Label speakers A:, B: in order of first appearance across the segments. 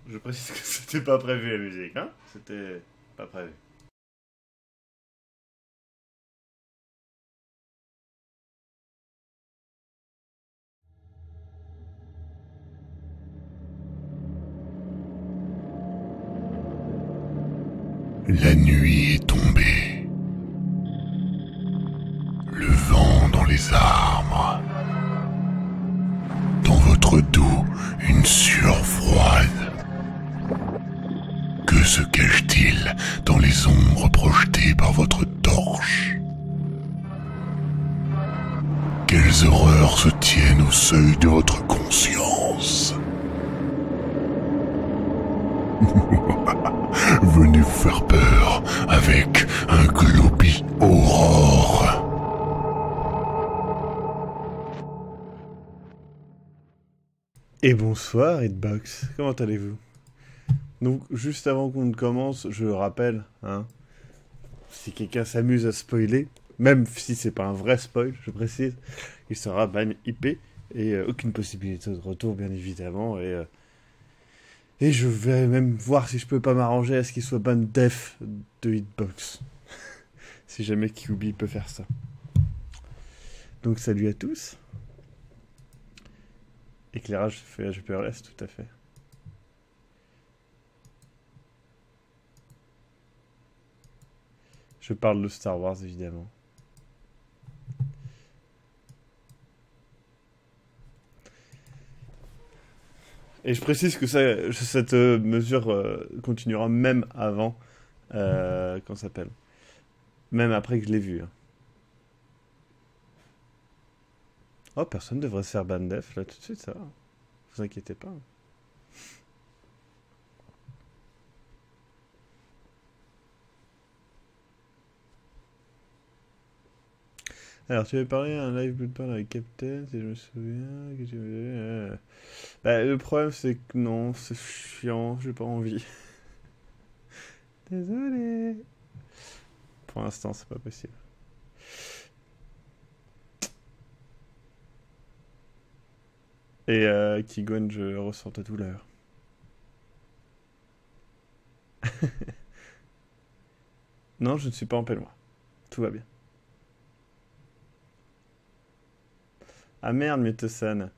A: Je précise que c'était pas prévu la musique, hein. C'était pas prévu.
B: La nuit est tombée. Le vent dans les arbres. Dans votre dos, une sueur froide. Que se cache-t-il dans les ombres projetées par votre torche? Quelles horreurs se tiennent au seuil de votre conscience? Venez vous faire peur avec un Globi Aurore.
A: Et bonsoir, Hitbox. Comment allez-vous? Donc, juste avant qu'on ne commence, je rappelle, hein, si quelqu'un s'amuse à spoiler, même si c'est pas un vrai spoil, je précise, il sera ban IP et aucune possibilité de retour, bien évidemment. Et je vais même voir si je peux pas m'arranger à ce qu'il soit ban def de Hitbox. Si jamais QB peut faire ça. Donc, salut à tous. Éclairage fait HPRS, tout à fait. Je parle de Star Wars, évidemment. Et je précise que cette mesure continuera même avant, qu'on s'appelle. Même après que je l'ai vu. Hein. Oh, personne devrait se faire ban def, là, tout de suite, ça va. Vous inquiétez pas. Alors, tu avais parlé à un live Bloodborne avec Captain, si je me souviens. Bah, le problème, c'est que non, c'est chiant, j'ai pas envie. Désolé. Pour l'instant, c'est pas possible. Et Kigon, je ressens ta douleur. Non, je ne suis pas en peignoir. Tout va bien. Ah merde, Mietesan.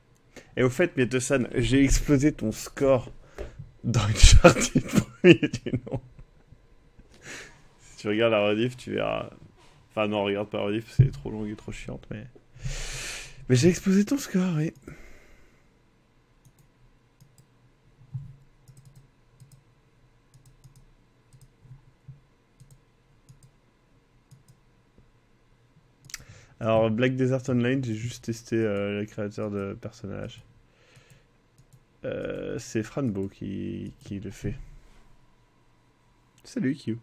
A: Et au fait, Mietesan, j'ai explosé ton score dans une partie de premier du nom. Si tu regardes la rediff, tu verras. Enfin, non, regarde pas la rediff, c'est trop long et trop chiante, mais. Mais j'ai explosé ton score, oui. Alors, Black Desert Online, j'ai juste testé le créateur de personnages. C'est Franbo qui le fait. Salut, Q.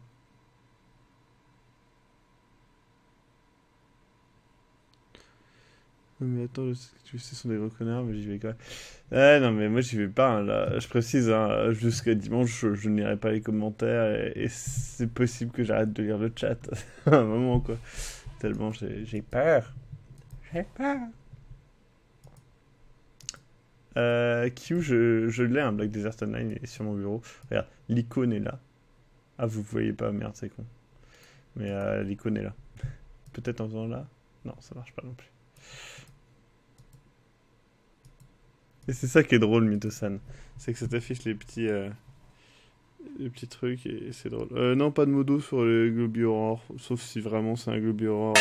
A: Mais attends, je sais que tu sais, ce sont des gros connards, mais j'y vais quand même. Non, mais moi j'y vais pas, hein, là. Je précise, hein, jusqu'à dimanche, je ne lirai pas les commentaires et c'est possible que j'arrête de lire le chat à un moment, quoi. Tellement j'ai peur. J'ai peur. Q, je l'ai, un Black Desert Online, il est sur mon bureau. Regarde, l'icône est là. Ah, vous voyez pas, merde, c'est con. Mais l'icône est là. Peut-être en faisant là. Non, ça marche pas non plus. Et c'est ça qui est drôle, Mythosan. C'est que ça t'affiche les petits trucs et c'est drôle. Non, pas de modo sur les Globi Aurore, sauf si vraiment c'est un Globi Aurore.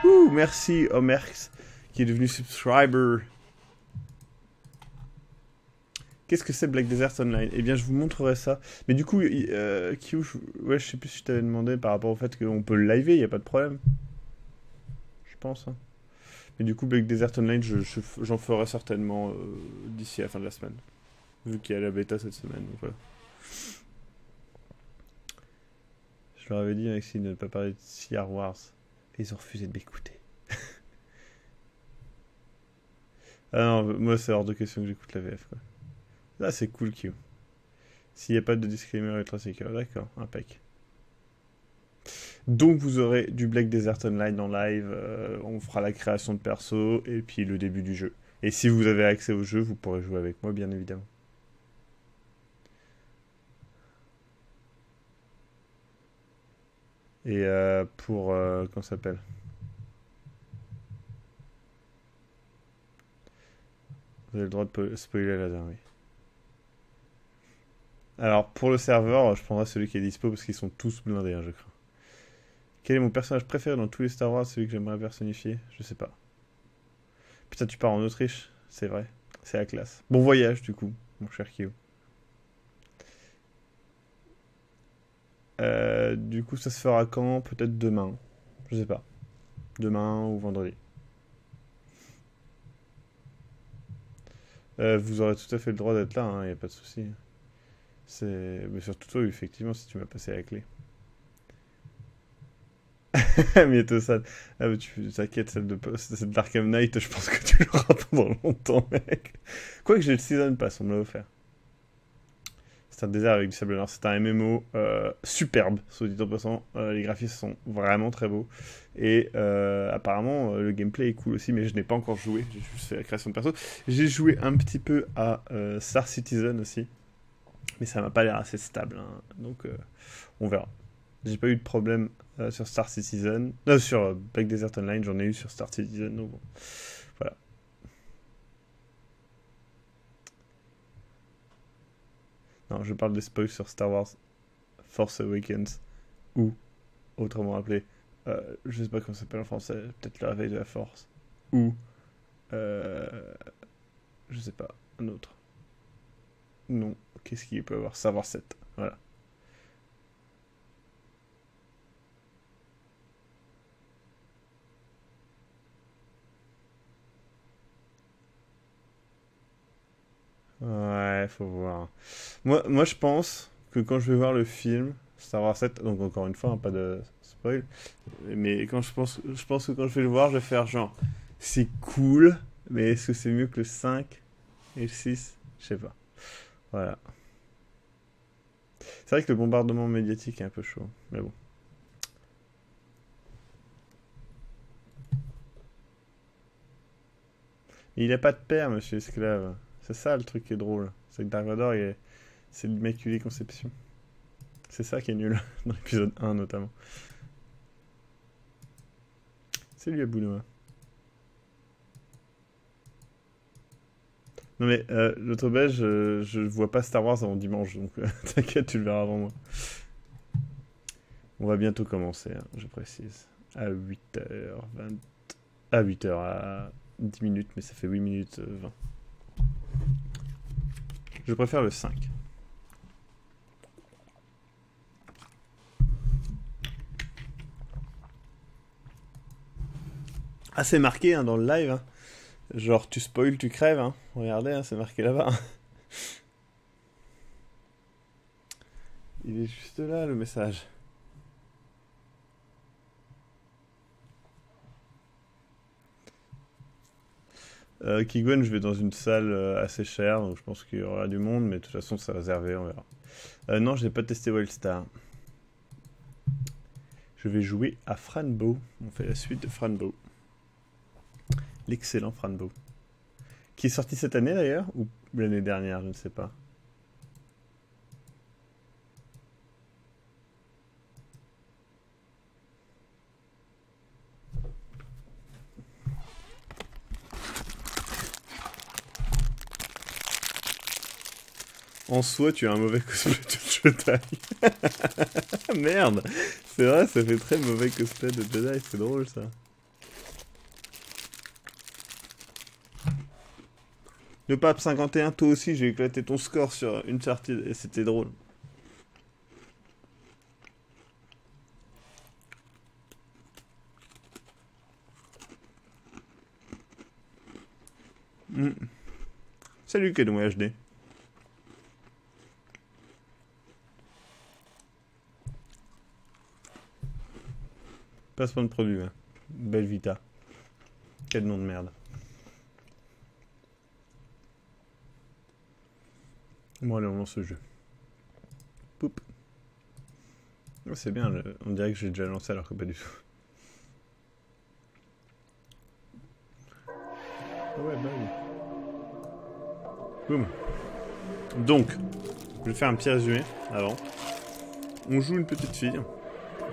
A: Ouh, merci Omerx qui est devenu subscriber. Qu'est-ce que c'est Black Desert Online? Eh bien, je vous montrerai ça. Mais du coup, Q, ouais, je sais plus si je t'avais demandé par rapport au fait qu'on peut le liver, il n'y a pas de problème. Je pense. Hein. Mais du coup, Black Desert Online, j'en ferai certainement d'ici à la fin de la semaine. Vu qu'il y a la bêta cette semaine. Donc voilà. Je leur avais dit, Alexis, de ne pas parler de Star Wars. Et ils ont refusé de m'écouter. Ah non, moi, c'est hors de question que j'écoute la VF, quoi. Là, c'est cool, Q. S'il n'y a pas de disclaimer ultra secure, d'accord, impec. Donc vous aurez du Black Desert Online en live, on fera la création de perso et puis le début du jeu. Et si vous avez accès au jeu, vous pourrez jouer avec moi, bien évidemment. Et pour... comment ça s'appelle? Vous avez le droit de spoiler la dernière, oui. Alors, pour le serveur, je prendrai celui qui est dispo parce qu'ils sont tous blindés, hein, je crois. Quel est mon personnage préféré dans tous les Star Wars, celui que j'aimerais personnifier? Je sais pas. Putain, tu pars en Autriche, c'est vrai. C'est la classe. Bon voyage, du coup, mon cher Kyo. Du coup, ça se fera quand? Peut-être demain. Je sais pas. Demain ou vendredi. Vous aurez tout à fait le droit d'être là, hein, y a pas de souci. Mais surtout toi, effectivement, si tu m'as passé la clé. Mytho-san. Ah, mais t'inquiète, celle d'Arkham Knight, je pense que tu l'auras pendant longtemps, mec. Quoique j'ai le Season Pass, on me l'a offert. C'est un désert avec du sable noir. C'est un MMO superbe, soit dit en passant. Les graphismes sont vraiment très beaux. Et apparemment, le gameplay est cool aussi, mais je n'ai pas encore joué. J'ai juste fait la création de perso. J'ai joué un petit peu à Star Citizen aussi. Mais ça m'a pas l'air assez stable. Hein. Donc, on verra. J'ai pas eu de problème sur Star Citizen. Sur Black Desert Online, j'en ai eu sur Star Citizen. Donc bon. Voilà. Non, je parle des spoils sur Star Wars Force Awakens. Ou, autrement appelé, je sais pas comment ça s'appelle en français, peut-être le réveil de la Force. Ou, je sais pas, un autre. Non, qu'est-ce qu'il peut avoir? Savoir 7, voilà. Ouais, faut voir. Moi, je pense que quand je vais voir le film Star Wars 7, donc encore une fois, hein, pas de spoil, mais quand je pense que quand je vais le voir, je vais faire genre, c'est cool, mais est-ce que c'est mieux que le 5 et le 6? Je sais pas. Voilà. C'est vrai que le bombardement médiatique est un peu chaud, mais bon. Il a pas de père, monsieur esclave. C'est ça le truc qui est drôle. C'est que Dark Vador, c'est l'Immaculée Conception. C'est ça qui est nul, dans l'épisode 1 notamment. C'est lui, Abou Noah. Non mais l'autre belge, je vois pas Star Wars avant dimanche, donc t'inquiète, tu le verras avant moi. On va bientôt commencer, hein, je précise. À 8h20. À 8h, à 10 minutes, mais ça fait 8 minutes 20. Je préfère le 5. Ah, c'est marqué hein, dans le live. Hein. Genre, tu spoil, tu crèves. Hein. Regardez, hein, c'est marqué là-bas. Il est juste là, le message. Kigwen, je vais dans une salle assez chère, donc je pense qu'il y aura du monde, mais de toute façon, c'est réservé, on verra. Non, je n'ai pas testé Wildstar. Je vais jouer à Franbo. On fait la suite de Franbo. L'excellent Franbo. Qui est sorti cette année d'ailleurs, ou l'année dernière, je ne sais pas. En soi, tu as un mauvais cosplay de Jedi. Merde. C'est vrai, ça fait très mauvais cosplay de Jedi. C'est drôle, ça. Le Pape 51, toi aussi, j'ai éclaté ton score sur Uncharted et c'était drôle. Salut, Kedoué HD. Placement de produit, hein. Belle Vita. Quel nom de merde. Bon, allez, on lance le jeu. Poup. Oh, c'est bien, on dirait que j'ai déjà lancé alors que pas du tout. Ah ouais, bah oui. Boum. Donc, je vais faire un petit résumé avant. On joue une petite fille,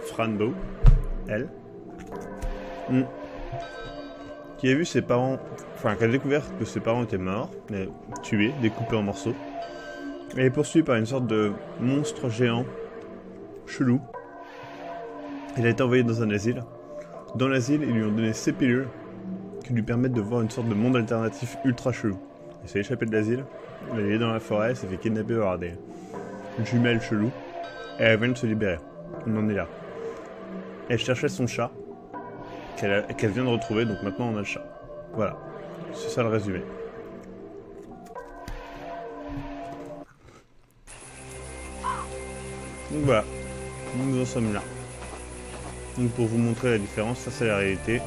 A: Franbo, elle, qui a vu ses parents, enfin qui a découvert que ses parents étaient morts, mais tués, découpés en morceaux. Elle est poursuivie par une sorte de monstre géant, chelou. Elle a été envoyée dans un asile. Dans l'asile, ils lui ont donné ces pilules qui lui permettent de voir une sorte de monde alternatif ultra chelou. Elle s'est échappée de l'asile, elle est allée dans la forêt, elle s'est fait kidnapper par des jumelles cheloues, et elle vient de se libérer. On en est là. Elle cherchait son chat, qu'elle vient de retrouver, donc maintenant on a le chat. Voilà, c'est ça le résumé. Donc voilà, nous en sommes là. Donc pour vous montrer la différence, ça c'est la réalité.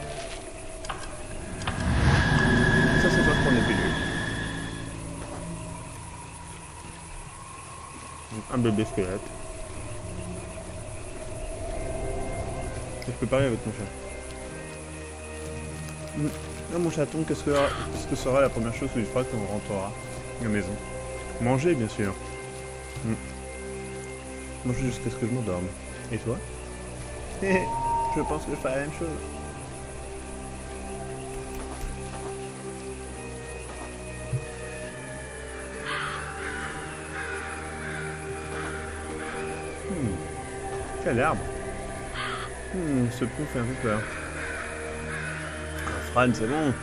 A: Ça c'est pas pour les pilules. Donc, un bébé squelette. Je peux parler avec mon chat. Là mon chaton, qu'est-ce que sera la première chose que tu feras quand on rentrera à la maison? Manger bien sûr. Manger jusqu'à ce que je m'endorme. Et toi? Je pense que je ferai la même chose. Quel arbre. Ce pont fait un peu peur. Fran, c'est bon.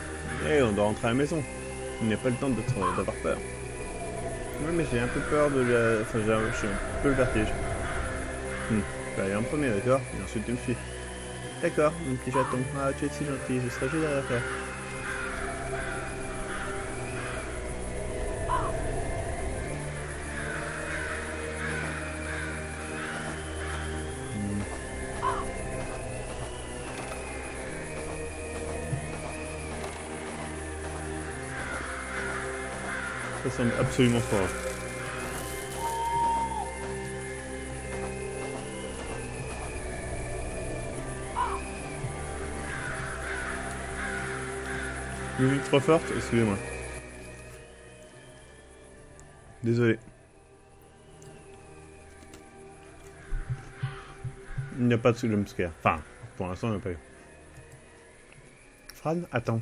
A: On doit rentrer à la maison. Il n'y a pas le temps d'avoir peur. Oui, mais j'ai un peu peur de la... Enfin, j'ai un peu le vertige. Je vais aller en premier, d'accord? Et ensuite tu me suis. D'accord, mon petit chaton. Ah, tu es si gentil, je serai juste derrière toi. Ça semble absolument fort. Musique trop forte, excusez-moi. Désolé. Il n'y a pas de jumpscare. Enfin, pour l'instant, il n'y en a pas eu. Fran, attends.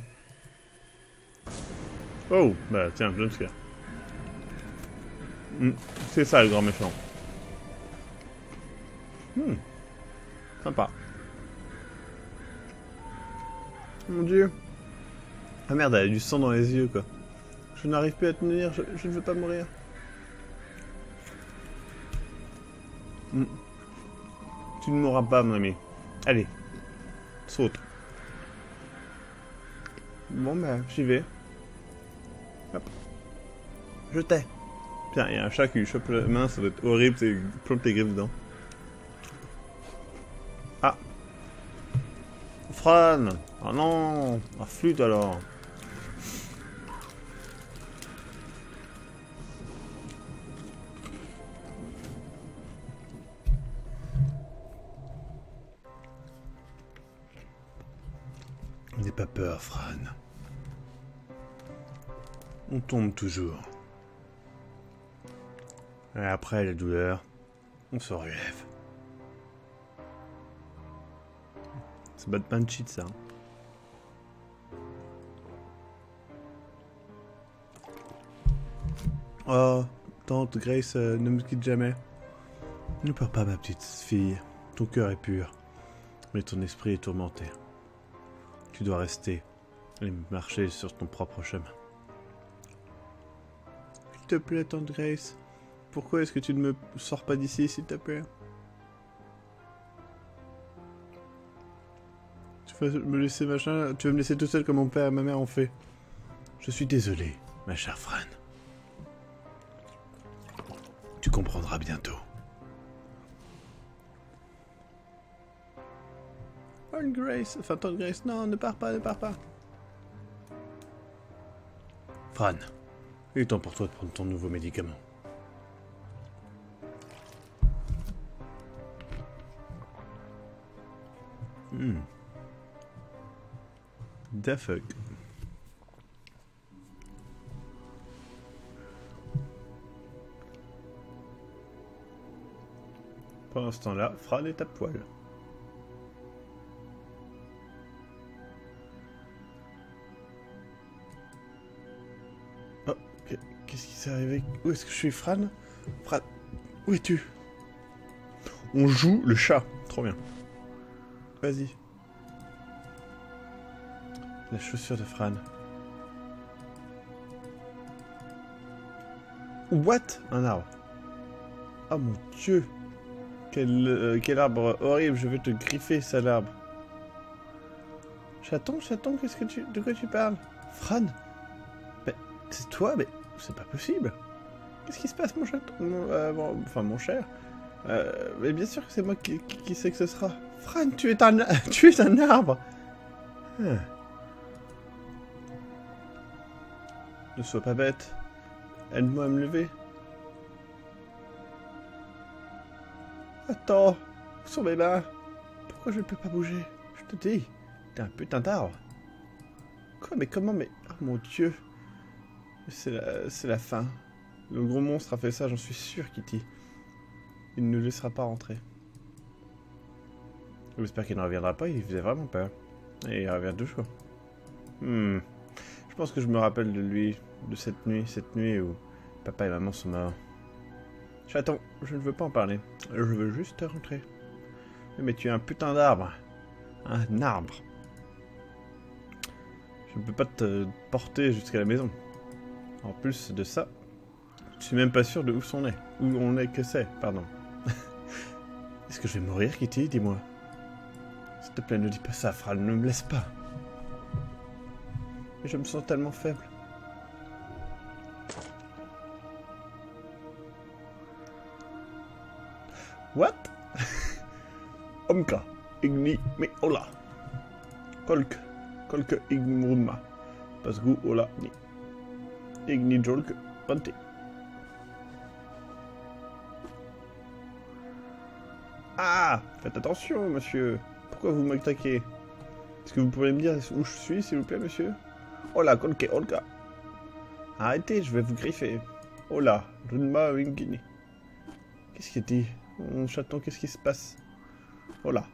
A: Oh, bah tiens, jumpscare. C'est ça le grand méchant. Sympa. Mon dieu. Ah merde, elle a du sang dans les yeux quoi. Je n'arrive plus à tenir, je ne veux pas mourir. Tu ne mourras pas mon ami. Allez. Saute. Bon bah j'y vais. Hop. Je t'ai. Putain, il y a un chat qui lui chope la main, ça doit être horrible, tu plantes tes griffes dedans. Ah. Fran. Oh non. Ah flûte alors. N'aie pas peur, Fran. On tombe toujours. Et après la douleur, on se relève. C'est Batman cheat ça. Oh, tante Grace, ne me quitte jamais. Ne pleure pas ma petite fille. Ton cœur est pur, mais ton esprit est tourmenté. Tu dois rester et marcher sur ton propre chemin. S'il te plaît, tante Grace. Pourquoi est-ce que tu ne me sors pas d'ici, s'il te plaît? Tu vas me laisser machin... Tu vas me laisser tout seul comme mon père et ma mère ont fait. Je suis désolé, ma chère Fran. Tu comprendras bientôt. Tante Grace... Enfin, tante Grace, non, ne pars pas, ne pars pas. Fran, il est temps pour toi de prendre ton nouveau médicament. The fuck. Pendant ce temps-là, Fran est à poil. c'est arrivé? Où est-ce que je suis, Fran? Fran, où es-tu? On joue le chat. Trop bien. Vas-y. La chaussure de Fran. What? Un arbre. Oh mon dieu. Quel arbre horrible. Je vais te griffer, sale arbre. Chaton, chaton, de quoi tu parles? Fran? Mais c'est toi? Mais c'est pas possible. Qu'est-ce qui se passe, mon chaton? Enfin, mon cher. Mais bien sûr que c'est moi qui sais que ce sera. Fran, tu es un arbre. Ah. Ne sois pas bête. Aide-moi à me lever. Attends, où sont mes mains? Pourquoi je ne peux pas bouger? Je te dis, t'es un putain d'arbre. Quoi, mais comment, mais... Oh mon dieu. C'est la fin. Le gros monstre a fait ça, j'en suis sûr, Kitty. Il ne nous laissera pas rentrer. J'espère qu'il ne reviendra pas, il faisait vraiment peur. Et il revient toujours. Je pense que je me rappelle de lui, de cette nuit où papa et maman sont morts. Chaton, je ne veux pas en parler. Je veux juste rentrer. Mais tu es un putain d'arbre. Un arbre. Je ne peux pas te porter jusqu'à la maison. En plus de ça, je suis même pas sûr de où on est. Où on est que c'est, pardon. Est-ce que je vais mourir, Kitty? Dis-moi. S'il te plaît, ne dis pas ça, Fran, ne me laisse pas. Mais je me sens tellement faible. What? Omka, igni me ola. Kolk igmurma. Pasgu ola ni. Igni jolk pante. Ah! Faites attention, monsieur. Pourquoi vous m'attaquez? Est-ce que vous pourriez me dire où je suis, s'il vous plaît, monsieur? Hola, kolke, olka. Arrêtez, je vais vous griffer. Hola, runma wingini. Qu'est-ce qu'il dit? Mon chaton, qu'est-ce qui se passe? Hola.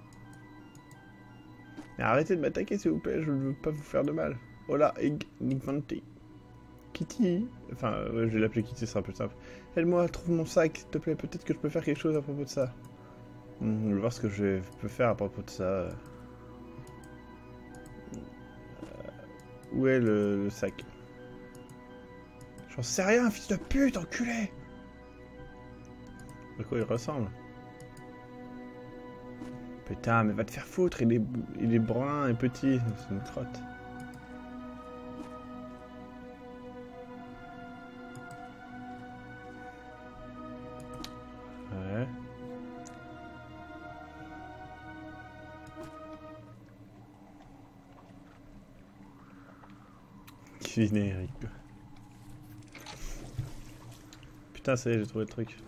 A: Mais arrêtez de m'attaquer, s'il vous plaît, je ne veux pas vous faire de mal. Hola, ig, nigvanti. Kitty. Enfin, je vais l'appeler Kitty, ce sera plus simple. Aide-moi, trouve mon sac, s'il te plaît, peut-être que je peux faire quelque chose à propos de ça. Je vais voir ce que je peux faire à propos de ça. Où est le sac? J'en sais rien, fils de pute, enculé! À quoi il ressemble? Putain, mais va te faire foutre, il est brun et petit, c'est une crotte. Ouais. Générique. Putain, ça y est, j'ai trouvé le truc.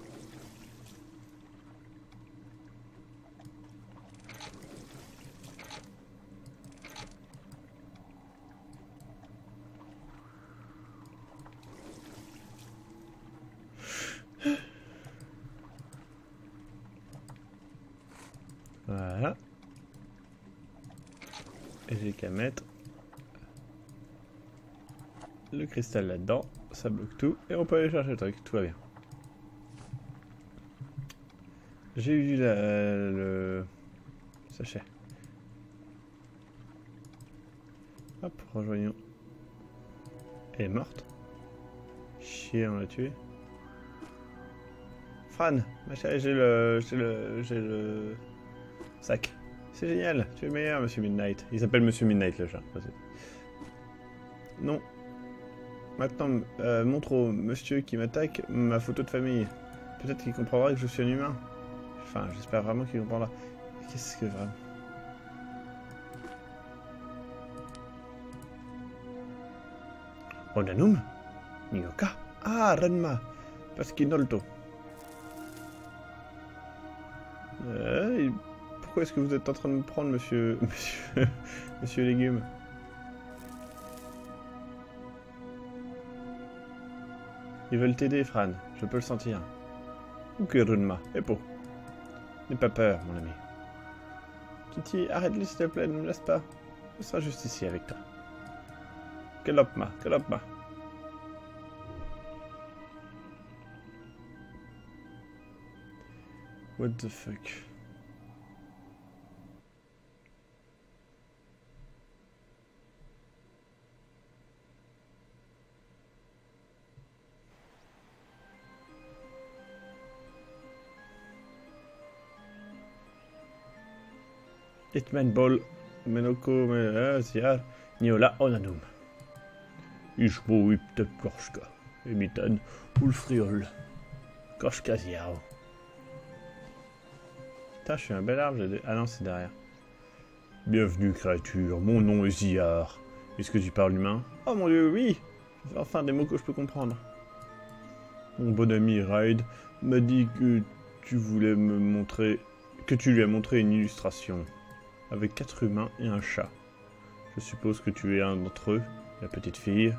A: Voilà. Et j'ai qu'à mettre le cristal là-dedans, ça bloque tout, et on peut aller chercher le truc, tout va bien. J'ai eu le sachet. Hop, rejoignons. Elle est morte. Chier, on l'a tué. Fran, ma chérie, j'ai le sac. C'est génial, tu es le meilleur, Monsieur Midnight. Il s'appelle Monsieur Midnight, le chat. Non. Maintenant, montre au monsieur qui m'attaque ma photo de famille. Peut-être qu'il comprendra que je suis un humain. Enfin, j'espère vraiment qu'il comprendra. Qu'est-ce que vraiment... Onanum? Nyoka? Ah, Renma. Pasquinolto. Pourquoi est-ce que vous êtes en train de me prendre, monsieur Légume? Ils veulent t'aider, Fran. Je peux le sentir. Ok, Runma. Epo. N'aie pas peur, mon ami. Kitty, arrête-le, s'il te plaît, ne me laisse pas. Je serai juste ici avec toi. Galopma, galopma. What the fuck? Hitman Ball, Menoko, Ziar, Niola, Onanum. Ishbo, Iptep, Korshka, Emitan, Ulfriol, Korshka, Ziao. Putain, je suis un bel arbre, j'ai des... Ah non, c'est derrière. Bienvenue, créature, mon nom est Ziar. Est-ce que tu parles humain? Oh mon dieu, oui! Enfin, des mots que je peux comprendre. Mon bon ami Raid m'a dit que tu voulais me montrer... que tu lui as montré une illustration. Avec 4 humains et un chat. Je suppose que tu es un d'entre eux, la petite fille.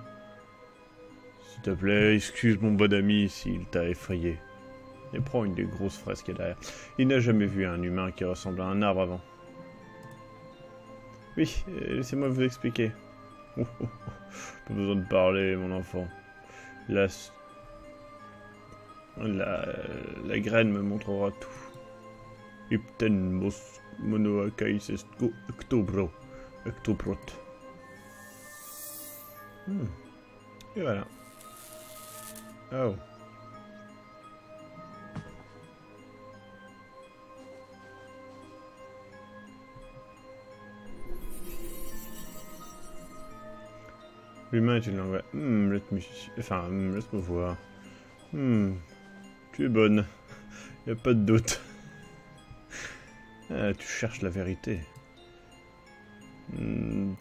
A: S'il te plaît, excuse mon bon ami s'il t'a effrayé. Et prends une des grosses fraises qu'il y a derrière. Il n'a jamais vu un humain qui ressemble à un arbre avant. Oui, laissez-moi vous expliquer. Pas besoin de parler, mon enfant. La graine me montrera tout. Ipten monoakais estko octobro. Octobrot. Et voilà. Oh. L'humain est une langue. Laisse-moi voir. Tu es bonne. Y a pas de doute. Ah, tu cherches la vérité.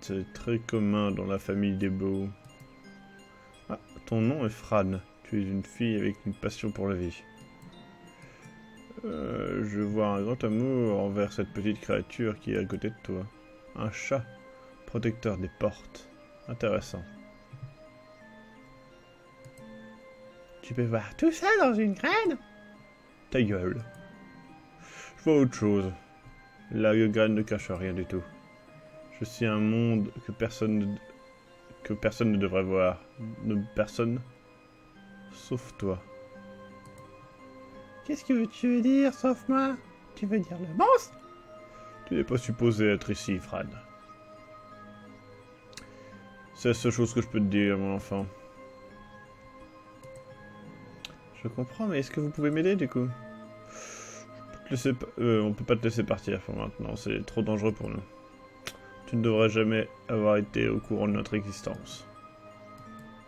A: C'est très commun dans la famille des Beaux. Ah, ton nom est Fran. Tu es une fille avec une passion pour la vie. Je vois un grand amour envers cette petite créature qui est à côté de toi. Un chat, protecteur des portes. Intéressant. Tu peux voir tout ça dans une graine? Ta gueule. Je vois autre chose. La graine ne cache rien du tout. Je suis un monde que personne ne devrait voir. Personne, sauf toi. Qu'est-ce que tu veux dire, sauf moi? Tu veux dire le monstre? Tu n'es pas supposé être ici, Fran. C'est la seule chose que je peux te dire, mon enfant. Je comprends, mais est-ce que vous pouvez m'aider, du coup? On peut pas te laisser partir pour maintenant, c'est trop dangereux pour nous. Tu ne devrais jamais avoir été au courant de notre existence.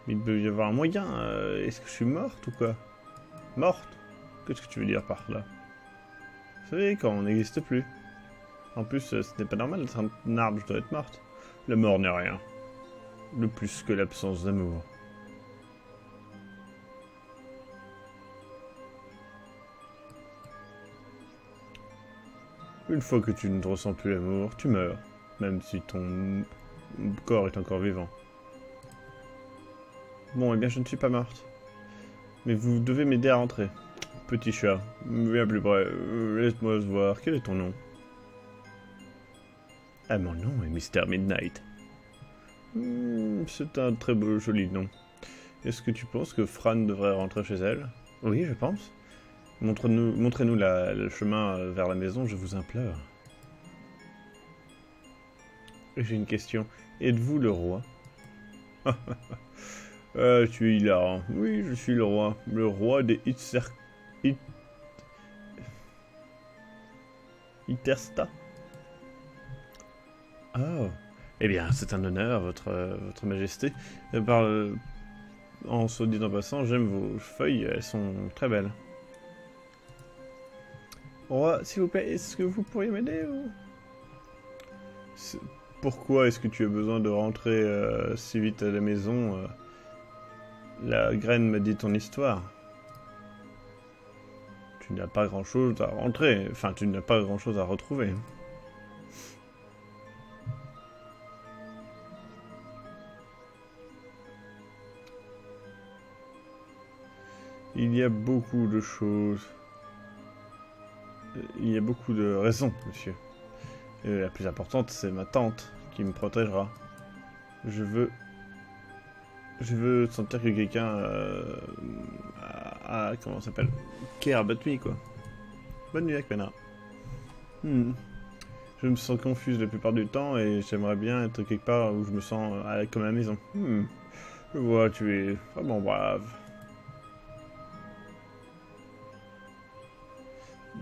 A: Il peut y avoir un moyen. Est-ce que je suis morte ou quoi? Morte? Qu'est-ce que tu veux dire par là? Vous savez, quand on n'existe plus. En plus, ce n'est pas normal d'être un arbre, je dois être morte. La mort n'est rien. De plus que l'absence d'amour. Une fois que tu ne ressens plus l'amour, tu meurs. Même si ton corps est encore vivant. Bon, eh bien, je ne suis pas morte. Mais vous devez m'aider à rentrer. Petit chat, viens plus près. Laisse-moi voir. Quel est ton nom? Ah, mon nom est Mr. Midnight. C'est un très beau, joli nom. Est-ce que tu penses que Fran devrait rentrer chez elle? Oui, je pense. Montrez-nous le chemin vers la maison, je vous implore. J'ai une question. Êtes-vous le roi? Tu es hilarant. Oui, je suis le roi. Le roi des Itersta. Oh. Eh bien, c'est un honneur, votre majesté. En se disant passant, j'aime vos feuilles, elles sont très belles. Roi, s'il vous plaît, est-ce que vous pourriez m'aider ou... Pourquoi est-ce que tu as besoin de rentrer si vite à la maison? La graine m'a dit ton histoire. Tu n'as pas grand-chose à rentrer. Enfin, tu n'as pas grand-chose à retrouver. Il y a beaucoup de choses. Il y a beaucoup de raisons, monsieur. Et la plus importante, c'est ma tante qui me protégera. Je veux sentir que quelqu'un comment ça s'appelle, care about me, quoi. Bonne nuit, Akmena. Hmm. Je me sens confuse la plupart du temps et j'aimerais bien être quelque part où je me sens comme à la maison. Je vois, tu es vraiment brave.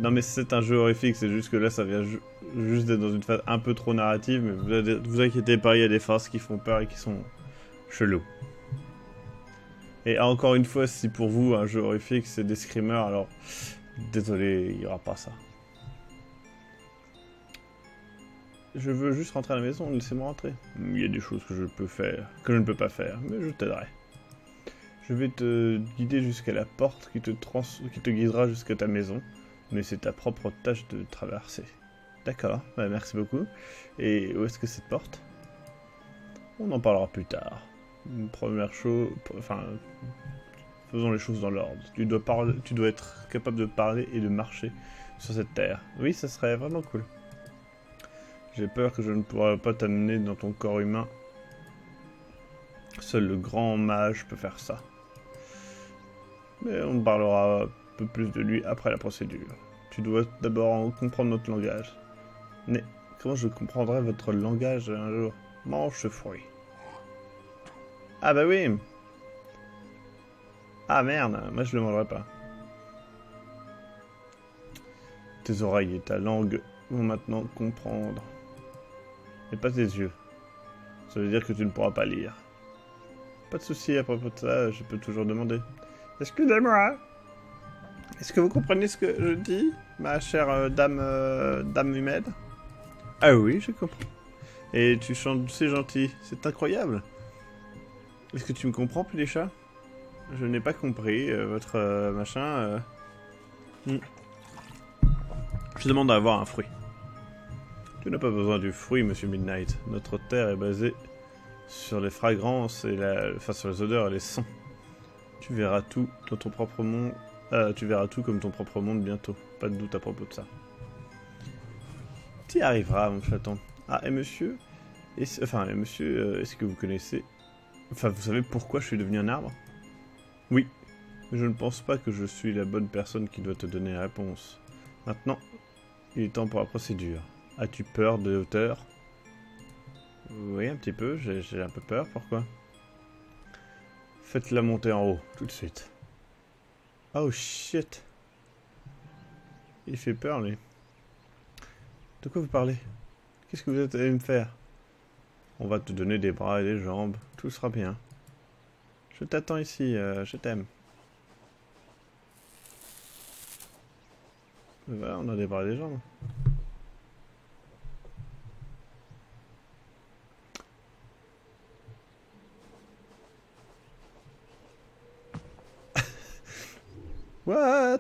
A: Non mais c'est un jeu horrifique, c'est juste que là ça vient juste d'être dans une phase un peu trop narrative, mais vous inquiétez pas, il y a des phases qui font peur et qui sont chelous. Et encore une fois, si pour vous un jeu horrifique c'est des screamers, alors désolé, il n'y aura pas ça. Je veux juste rentrer à la maison, laissez-moi rentrer. Il y a des choses que je peux faire, que je ne peux pas faire, mais je t'aiderai. Je vais te guider jusqu'à la porte qui te guidera jusqu'à ta maison. Mais c'est ta propre tâche de traverser. D'accord, bah merci beaucoup. Et où est-ce que cette porte? On en parlera plus tard. Une première chose... Enfin... Faisons les choses dans l'ordre. Tu dois être capable de parler et de marcher sur cette terre. Oui, ça serait vraiment cool. J'ai peur que je ne pourrai pas t'amener dans ton corps humain. Seul le grand mage peut faire ça. Mais on parlera un peu plus de lui après la procédure. Tu dois d'abord comprendre notre langage. Mais comment je comprendrai votre langage un jour? Mange ce fruit. Ah bah oui. Ah merde, moi je le mangerai pas. Tes oreilles et ta langue vont maintenant comprendre. Mais pas tes yeux. Ça veut dire que tu ne pourras pas lire. Pas de souci à propos de ça, je peux toujours demander. Excusez-moi. Est-ce que vous comprenez ce que je dis, ma chère dame humaine? Ah oui, je comprends. Et tu chantes, c'est gentil, c'est incroyable. Est-ce que tu me comprends, Pulécha? Je n'ai pas compris, votre machin... Je demande à avoir un fruit. Tu n'as pas besoin du fruit, monsieur Midnight. Notre terre est basée sur les fragrances et sur les odeurs et les sons. Tu verras tout dans ton propre monde. Tu verras tout comme ton propre monde bientôt. Pas de doute à propos de ça. Tu y arriveras, mon chaton. Ah, et monsieur... monsieur, est-ce que vous connaissez... Enfin, vous savez pourquoi je suis devenu un arbre? Oui. Mais je ne pense pas que je suis la bonne personne qui doit te donner la réponse. Maintenant, il est temps pour la procédure. As-tu peur de hauteur? Oui, un petit peu. J'ai un peu peur. Pourquoi? Faites-la monter en haut, tout de suite. Oh shit. Il fait peur, lui. De quoi vous parlez? Qu'est-ce que vous allez me faire? On va te donner des bras et des jambes. Tout sera bien. Je t'attends ici. Je t'aime. Voilà, on a des bras et des jambes. What?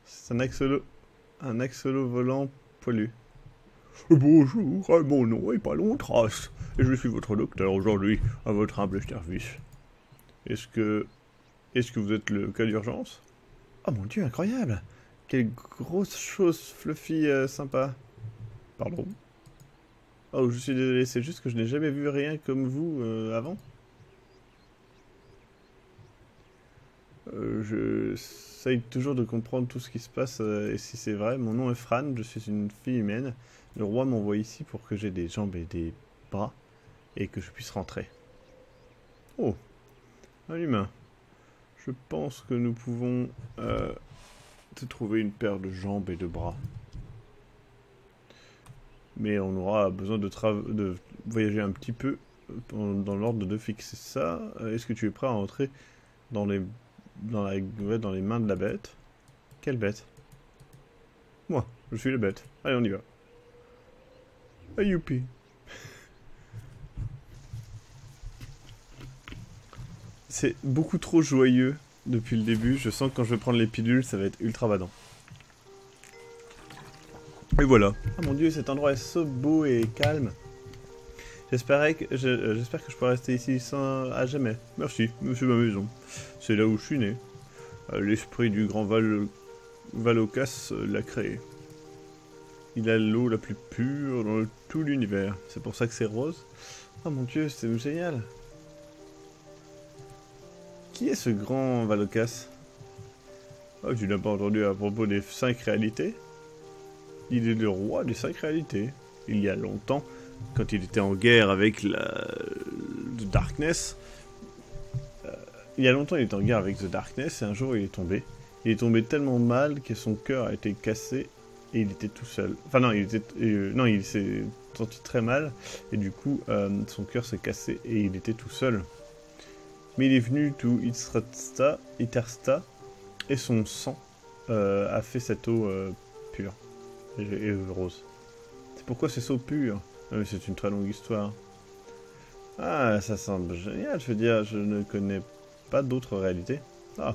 A: C'est un axolo volant poilu. Bonjour, mon nom est Palontras, et je suis votre docteur aujourd'hui, à votre humble service. Est-ce que vous êtes le cas d'urgence? Oh mon dieu, incroyable! Quelle grosse chose fluffy sympa. Pardon? Oh, je suis désolé, c'est juste que je n'ai jamais vu rien comme vous avant. J'essaye toujours de comprendre tout ce qui se passe, et si c'est vrai, mon nom est Fran, je suis une fille humaine. Le roi m'envoie ici pour que j'ai des jambes et des bras, et que je puisse rentrer. Oh, un humain. Je pense que nous pouvons te trouver une paire de jambes et de bras. Mais on aura besoin de voyager un petit peu dans l'ordre de fixer ça. Est-ce que tu es prêt à entrer dans les mains de la bête? Quelle bête? Moi, je suis la bête. Allez, on y va. Ah, youpi. C'est beaucoup trop joyeux depuis le début. Je sens que quand je vais prendre les pilules, ça va être ultra badant. Et voilà. Ah mon dieu, cet endroit est so beau et calme. J'espère que je pourrai rester ici à jamais. Merci, monsieur ma maison. C'est là où je suis né. L'esprit du grand Valocas l'a créé. Il a l'eau la plus pure dans tout l'univers. C'est pour ça que c'est rose. Oh mon dieu, c'est génial. Qui est ce grand Valocas? Oh, tu n'as pas entendu à propos des 5 réalités? Il est le roi des 5 réalités. Il y a longtemps, quand il était en guerre avec la The Darkness, il y a longtemps il était en guerre avec The Darkness et un jour il est tombé. Il est tombé tellement mal que son cœur a été cassé et il était tout seul. Enfin non, il s'est senti très mal et du coup son cœur s'est cassé et il était tout seul. Mais il est venu tout Itersta et son sang a fait cette eau pure et rose. C'est pourquoi c'est so pur. C'est une très longue histoire. Ah, ça semble génial, je veux dire, je ne connais pas d'autres réalités. Ah.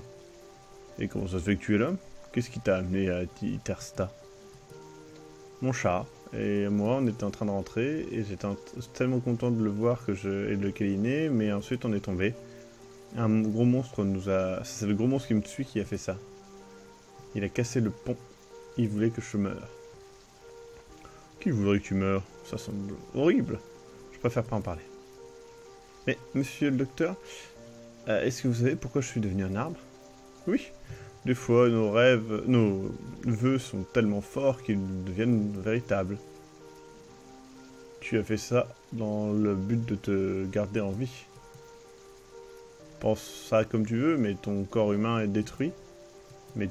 A: Et comment ça se fait que tu es là? Qu'est-ce qui t'a amené à Itersta? Mon chat et moi, on était en train de rentrer et j'étais tellement content de le voir et de le câliner, mais ensuite on est tombé. Un gros monstre nous a... C'est le gros monstre qui me suit qui a fait ça. Il a cassé le pont. Il voulait que je meure. Qui voudrait que tu meurs? Ça semble horrible. Je préfère pas en parler. Mais, monsieur le docteur, est-ce que vous savez pourquoi je suis devenu un arbre? Oui. Des fois, nos rêves, nos vœux sont tellement forts qu'ils deviennent véritables. Tu as fait ça dans le but de te garder en vie. Pense ça comme tu veux, mais ton corps humain est détruit. Mais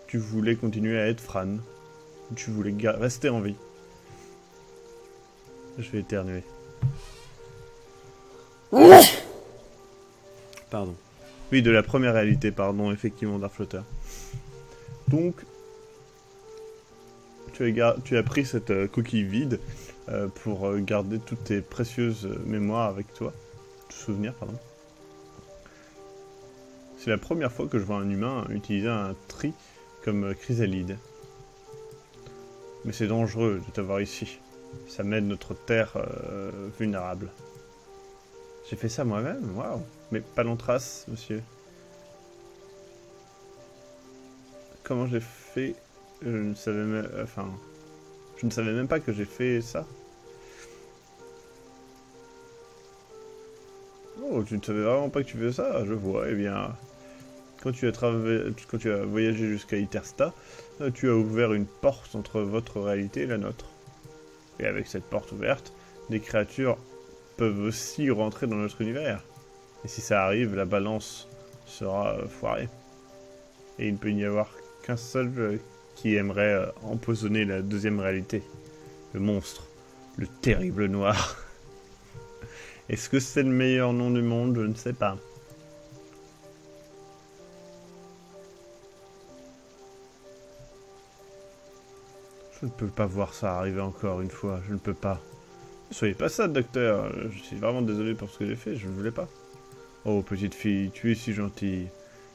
A: tu voulais continuer à être Fran. Tu voulais rester en vie. Je vais éternuer. Pardon. Oui, de la première réalité, pardon, effectivement, Darkflutter. Donc, tu as pris cette coquille vide pour garder toutes tes précieuses mémoires avec toi. Souvenirs, pardon. C'est la première fois que je vois un humain utiliser un tri comme chrysalide. Mais c'est dangereux de t'avoir ici. Ça mène notre terre vulnérable. J'ai fait ça moi-même, waouh. Mais pas l'anthrace, monsieur. Comment j'ai fait? Je ne savais même... Enfin... Je ne savais même pas que j'ai fait ça. Oh, tu ne savais vraiment pas que tu faisais ça? Je vois, eh bien... Quand tu as voyagé jusqu'à Itersta, tu as ouvert une porte entre votre réalité et la nôtre. Et avec cette porte ouverte, des créatures peuvent aussi rentrer dans notre univers. Et si ça arrive, la balance sera foirée. Et il ne peut y avoir qu'un seul qui aimerait empoisonner la deuxième réalité. Le monstre. Le terrible noir. Est-ce que c'est le meilleur nom du monde? Je ne sais pas. Je ne peux pas voir ça arriver encore une fois. Je ne peux pas. Ne soyez pas ça, docteur. Je suis vraiment désolé pour ce que j'ai fait. Je ne voulais pas. Oh, petite fille, tu es si gentille.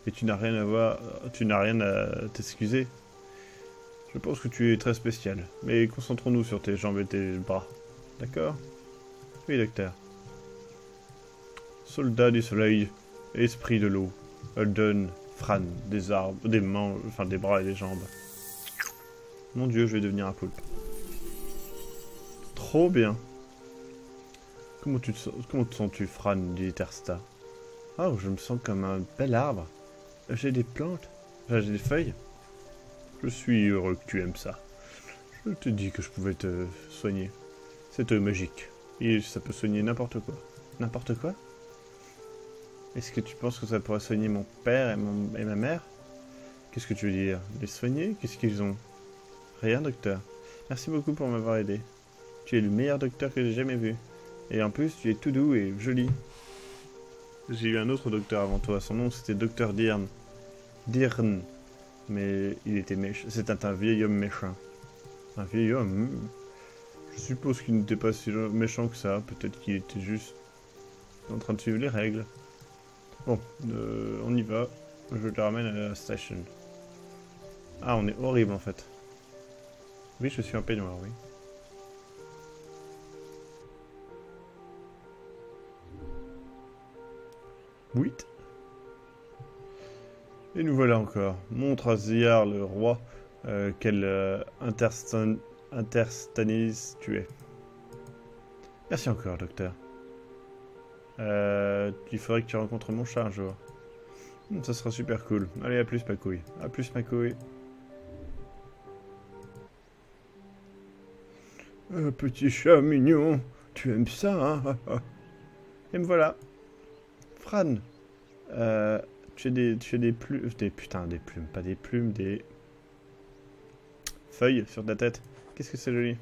A: Et tu n'as rien à voir... Tu n'as rien à t'excuser. Je pense que tu es très spécial. Mais concentrons-nous sur tes jambes et tes bras. D'accord? Oui, docteur. Soldat du soleil, esprit de l'eau, Holden, Fran, des arbres, des mains, enfin des bras et des jambes. Mon Dieu, je vais devenir un poulpe. Trop bien. Comment te sens-tu, Fran, dit Itersta? Oh, je me sens comme un bel arbre. J'ai des plantes, j'ai des feuilles. Je suis heureux que tu aimes ça. Je te dis que je pouvais te soigner. C'est magique. Et ça peut soigner n'importe quoi. N'importe quoi? Est-ce que tu penses que ça pourrait soigner mon père et ma mère? Qu'est-ce que tu veux dire? Les soigner? Qu'est-ce qu'ils ont? Rien, docteur. Merci beaucoup pour m'avoir aidé. Tu es le meilleur docteur que j'ai jamais vu. Et en plus, tu es tout doux et joli. J'ai eu un autre docteur avant toi. Son nom, c'était Docteur Dirn. Dirn. Mais il était méchant. C'était un vieil homme méchant. Un vieil homme? Je suppose qu'il n'était pas si méchant que ça. Peut-être qu'il était juste en train de suivre les règles. Bon, on y va. Je te ramène à la station. Ah, on est horrible en fait. Oui, je suis un peignoir, oui. Oui. Et nous voilà encore. Montre à Ziar, le roi, quel interstanis tu es. Merci encore, docteur. Il faudrait que tu rencontres mon chat un jour. Ça sera super cool. Allez, à plus ma couille. À plus ma couille. Petit chat mignon, tu aimes ça, hein? Et me voilà. Fran, tu as des plumes, putain, des plumes, pas des plumes, des feuilles sur ta tête. Qu'est-ce que c'est joli.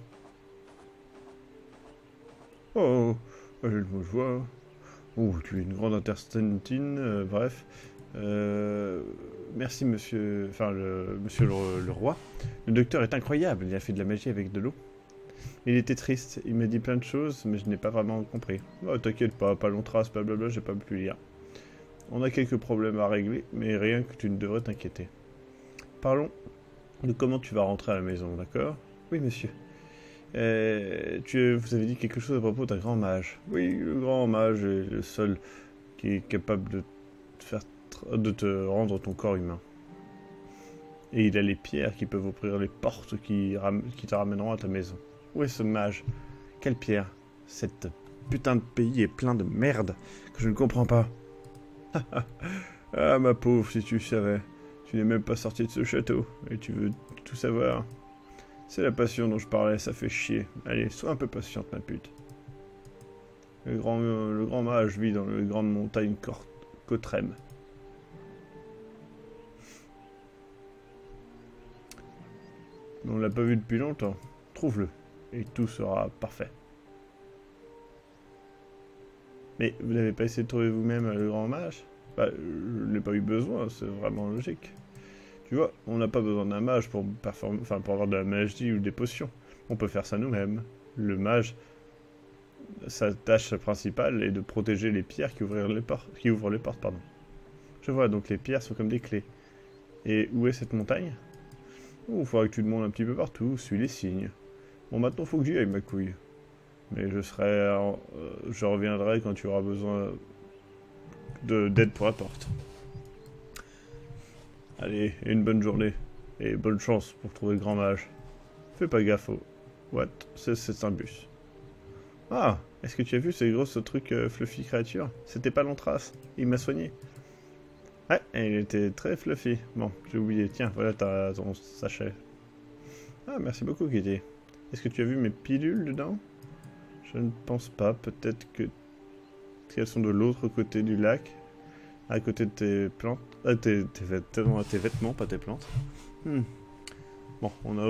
A: Oh, je vois. Oh, tu es une grande interstantine, bref. Merci monsieur, enfin monsieur le roi. Le docteur est incroyable, il a fait de la magie avec de l'eau. Il était triste, il m'a dit plein de choses, mais je n'ai pas vraiment compris. Oh, t'inquiète pas long trace, blablabla, j'ai pas pu lire. On a quelques problèmes à régler, mais rien que tu ne devrais t'inquiéter. Parlons de comment tu vas rentrer à la maison, d'accord? Oui, monsieur. Vous avez dit quelque chose à propos d'un grand mage. Oui, le grand mage est le seul qui est capable de te rendre ton corps humain. Et il a les pierres qui peuvent ouvrir les portes qui te ramèneront à ta maison. Où est ce mage? Quelle pierre? Cette putain de pays est plein de merde que je ne comprends pas. Ah, ma pauvre, si tu savais. Tu n'es même pas sorti de ce château, et tu veux tout savoir. C'est la passion dont je parlais, ça fait chier. Allez, sois un peu patiente, ma pute. Le grand mage vit dans les grandes montagnes Cotrem. On l'a pas vu depuis longtemps. Trouve-le, et tout sera parfait. Mais vous n'avez pas essayé de trouver vous-même le grand mage? Bah, je n'ai pas eu besoin, c'est vraiment logique. Tu vois, on n'a pas besoin d'un mage pour pour avoir de la magie ou des potions. On peut faire ça nous-mêmes. Le mage, sa tâche principale est de protéger les pierres qui ouvrent les portes, pardon. Je vois, donc les pierres sont comme des clés. Et où est cette montagne? Il faudra que tu demandes un petit peu partout, suis les signes. Bon, maintenant, faut que j'y aille, ma couille. Mais je reviendrai quand tu auras besoin d'aide pour la porte. Allez, une bonne journée. Et bonne chance pour trouver le grand mage. Fais pas gaffe au... What? C'est un bus. Ah, est-ce que tu as vu ces grosses trucs fluffy créatures? C'était pas l'anthrace. Il m'a soigné. Ouais, il était très fluffy. Bon, j'ai oublié. Tiens, voilà ton sachet. Ah, merci beaucoup, Kitty. Est-ce que tu as vu mes pilules dedans? Je ne pense pas. Peut-être qu'elles sont de l'autre côté du lac. À côté de tes plantes. Tes vêtements, pas tes plantes. Bon, on a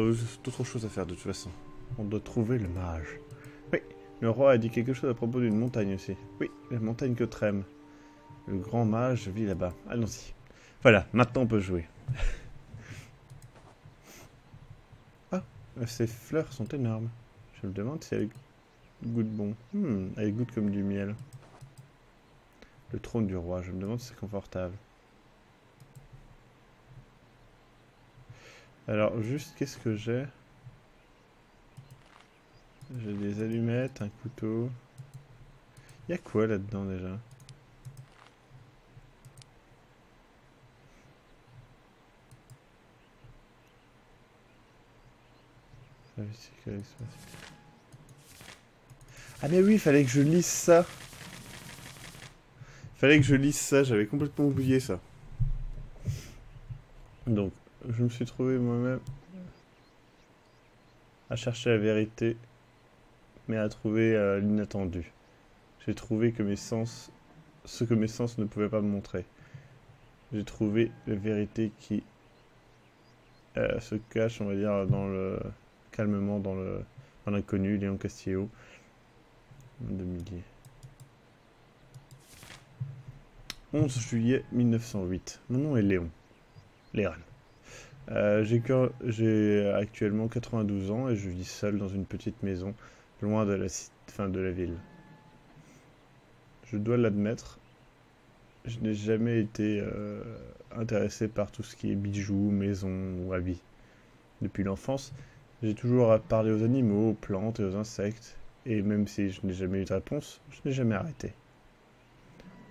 A: d'autres choses à faire de toute façon. On doit trouver le mage. Oui, le roi a dit quelque chose à propos d'une montagne aussi. Oui, la montagne Cotrem. Le grand mage vit là-bas. Allons-y. Voilà, maintenant on peut jouer. Ah, ces fleurs sont énormes. Je me demande si elles goûtent bon. Elles goûtent comme du miel. Le trône du roi, je me demande si c'est confortable. Alors, juste, qu'est-ce que j'ai? J'ai des allumettes, un couteau. Il y a quoi là-dedans déjà? Ah mais oui, il fallait que je lise ça. J'avais complètement oublié ça. Donc, je me suis trouvé moi-même à chercher la vérité, mais à trouver l'inattendu. J'ai trouvé que ce que mes sens ne pouvaient pas me montrer. J'ai trouvé la vérité qui se cache, on va dire, calmement dans l'inconnu, Léon Castillo, de milliers. 11 juillet 1908. Mon nom est Léon. Léon. J'ai actuellement 92 ans et je vis seul dans une petite maison, loin de de la ville. Je dois l'admettre, je n'ai jamais été intéressé par tout ce qui est bijoux, maisons ou habits. Depuis l'enfance, j'ai toujours parlé aux animaux, aux plantes et aux insectes, et même si je n'ai jamais eu de réponse, je n'ai jamais arrêté.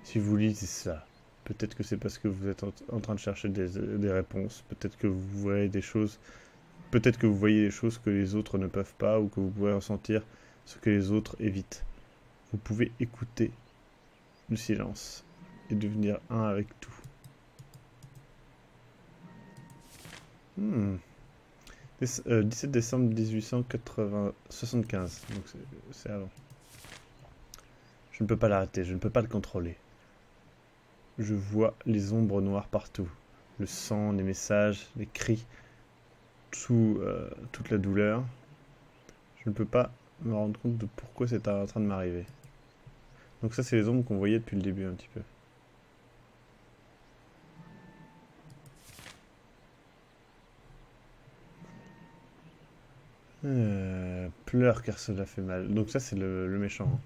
A: Si vous lisez ça, peut-être que c'est parce que vous êtes en train de chercher des réponses, peut-être que vous voyez des choses, que les autres ne peuvent pas, ou que vous pouvez ressentir ce que les autres évitent. Vous pouvez écouter le silence et devenir un avec tout. Hmm. 17 décembre 1875. Donc c'est avant. Je ne peux pas l'arrêter, je ne peux pas le contrôler. Je vois les ombres noires partout. Le sang, les messages, les cris, toute la douleur. Je ne peux pas me rendre compte de pourquoi c'est en train de m'arriver. Donc ça, c'est les ombres qu'on voyait depuis le début un petit peu. Pleure car cela fait mal. Donc ça, c'est le méchant. Hein.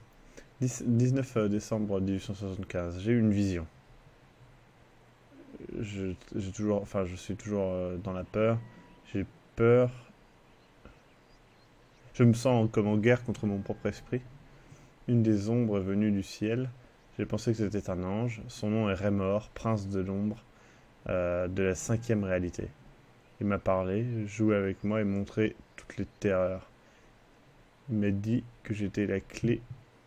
A: 19 décembre 1875. J'ai eu une vision. Je suis toujours dans la peur. J'ai peur. Je me sens comme en guerre contre mon propre esprit. Une des ombres est venue du ciel. J'ai pensé que c'était un ange. Son nom est Rémor, prince de l'ombre, de la cinquième réalité. Il m'a parlé, joué avec moi et montré toutes les terreurs. Il m'a dit que j'étais la clé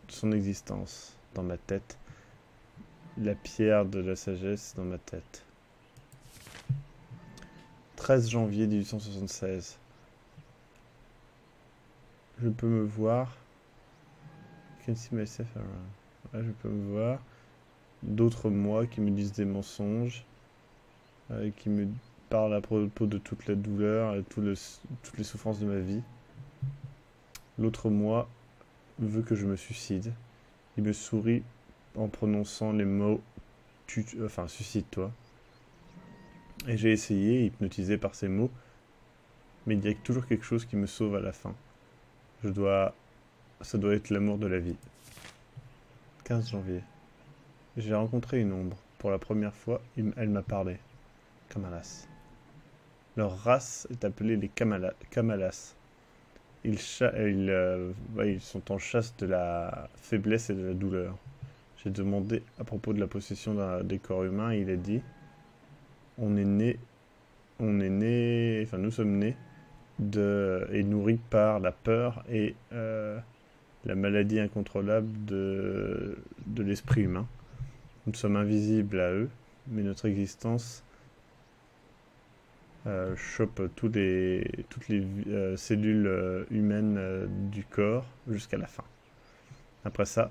A: de son existence dans ma tête, la pierre de la sagesse dans ma tête. 13 janvier 1876. Je peux me voir. I can see myself around. Ouais, je peux me voir. D'autres moi qui me disent des mensonges, qui me parlent à propos de toute la douleur et toutes les souffrances de ma vie. L'autre moi veut que je me suicide. Il me sourit en prononçant les mots suicide-toi. Et j'ai essayé, hypnotisé par ces mots, mais il y a toujours quelque chose qui me sauve à la fin. Ça doit être l'amour de la vie. 15 janvier. J'ai rencontré une ombre. Pour la première fois, elle m'a parlé. Kamalas. Leur race est appelée les Kamalas. Ils sont en chasse de la faiblesse et de la douleur. J'ai demandé à propos de la possession des corps humains et il a dit nous sommes nés et nourris par la peur et la maladie incontrôlable de l'esprit humain. Nous sommes invisibles à eux, mais notre existence chope toutes les cellules humaines du corps jusqu'à la fin. Après ça,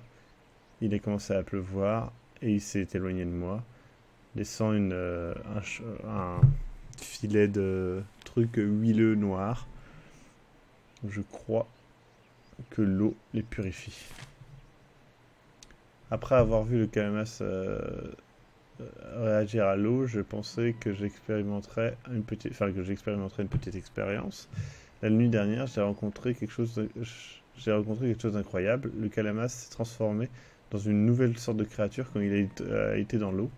A: il a commencé à pleuvoir et il s'est éloigné de moi, laissant un filet de trucs huileux noirs. Je crois que l'eau les purifie. Après avoir vu le calamas réagir à l'eau, je pensais que j'expérimenterais une petite expérience. La nuit dernière, j'ai rencontré quelque chose d'incroyable. Le calamas s'est transformé dans une nouvelle sorte de créature quand il a été dans l'eau.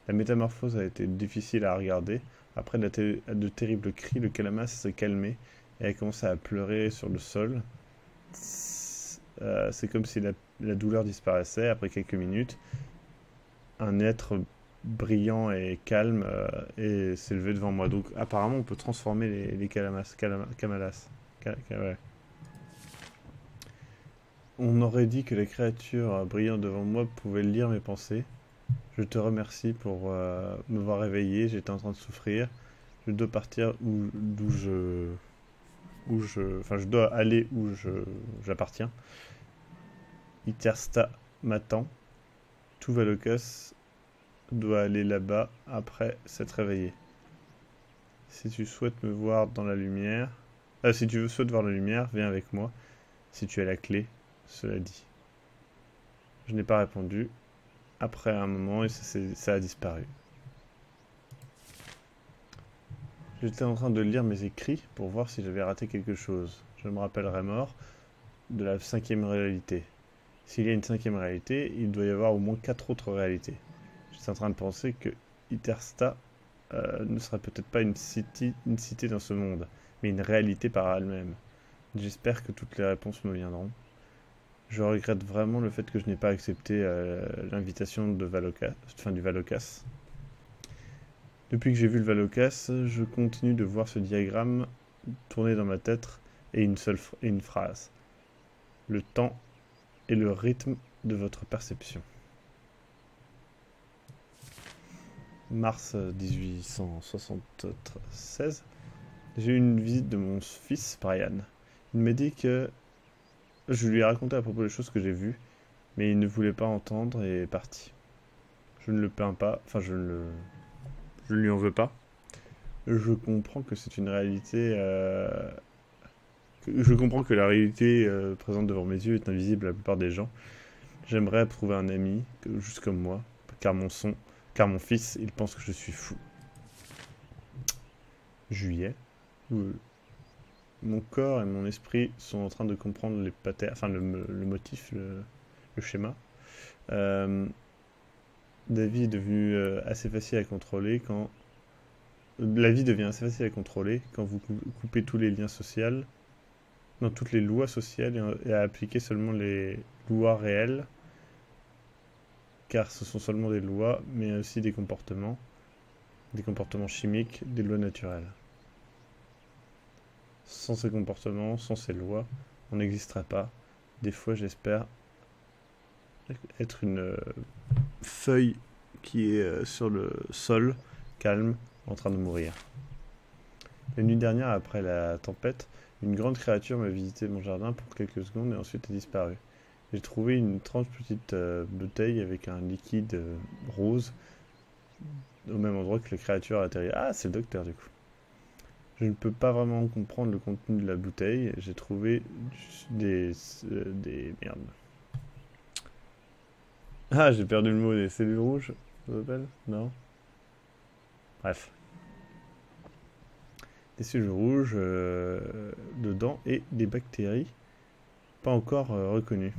A: La métamorphose a été difficile à regarder. Après de terribles cris, le calamas s'est calmé et a commencé à pleurer sur le sol. C'est comme si la douleur disparaissait. Après quelques minutes, un être brillant et calme s'est levé devant moi. Donc apparemment on peut transformer les kamalas. Ouais. On aurait dit que la créature brillant devant moi pouvait lire mes pensées. Je te remercie pour m'avoir réveillé, j'étais en train de souffrir. Je dois partir je dois aller où j'appartiens. Itersta m'attend. Tuvalokas doit aller là-bas après s'être réveillé. Si tu souhaites me voir dans la lumière, si tu souhaites voir la lumière, viens avec moi. Si tu as la clé, cela dit. Je n'ai pas répondu. Après un moment, ça a disparu. J'étais en train de lire mes écrits pour voir si j'avais raté quelque chose. Je me rappellerai mort de la cinquième réalité. S'il y a une cinquième réalité, il doit y avoir au moins 4 autres réalités. J'étais en train de penser que Itersta ne serait peut-être pas une cité dans ce monde, mais une réalité par elle-même. J'espère que toutes les réponses me viendront. Je regrette vraiment le fait que je n'ai pas accepté l'invitation du Valokas. Depuis que j'ai vu le Valokas, je continue de voir ce diagramme tourner dans ma tête et une phrase. Le temps et le rythme de votre perception. Mars 1876. J'ai eu une visite de mon fils, Brian. Il m'a dit que je lui ai raconté à propos des choses que j'ai vues, mais il ne voulait pas entendre et est parti. Je ne le plains pas, enfin je ne lui en veux pas. Je comprends que c'est une réalité. Je comprends que la réalité présente devant mes yeux est invisible à la plupart des gens. J'aimerais trouver un ami, juste comme moi, car mon fils, il pense que je suis fou. Juillet. Mon corps et mon esprit sont en train de comprendre les patterns, enfin le motif, le schéma. La vie est devenue assez facile à contrôler quand la vie devient assez facile à contrôler quand vous coupez tous les liens sociaux, dans toutes les lois sociales et à appliquer seulement les lois réelles, car ce sont seulement des lois, mais aussi des comportements chimiques, des lois naturelles. Sans ces comportements, sans ces lois, on n'existerait pas. Des fois, j'espère être une feuille qui est sur le sol, calme, en train de mourir. La nuit dernière, après la tempête, une grande créature m'a visité mon jardin pour quelques secondes et ensuite a disparu. J'ai trouvé une étrange petite bouteille avec un liquide rose au même endroit que la créature a atterri. Ah, c'est le docteur du coup. Je ne peux pas vraiment comprendre le contenu de la bouteille. J'ai trouvé des... Merde. Ah, j'ai perdu le mot, des cellules rouges, ça s'appelle? Non? Bref. Des cellules rouges dedans et des bactéries pas encore reconnues.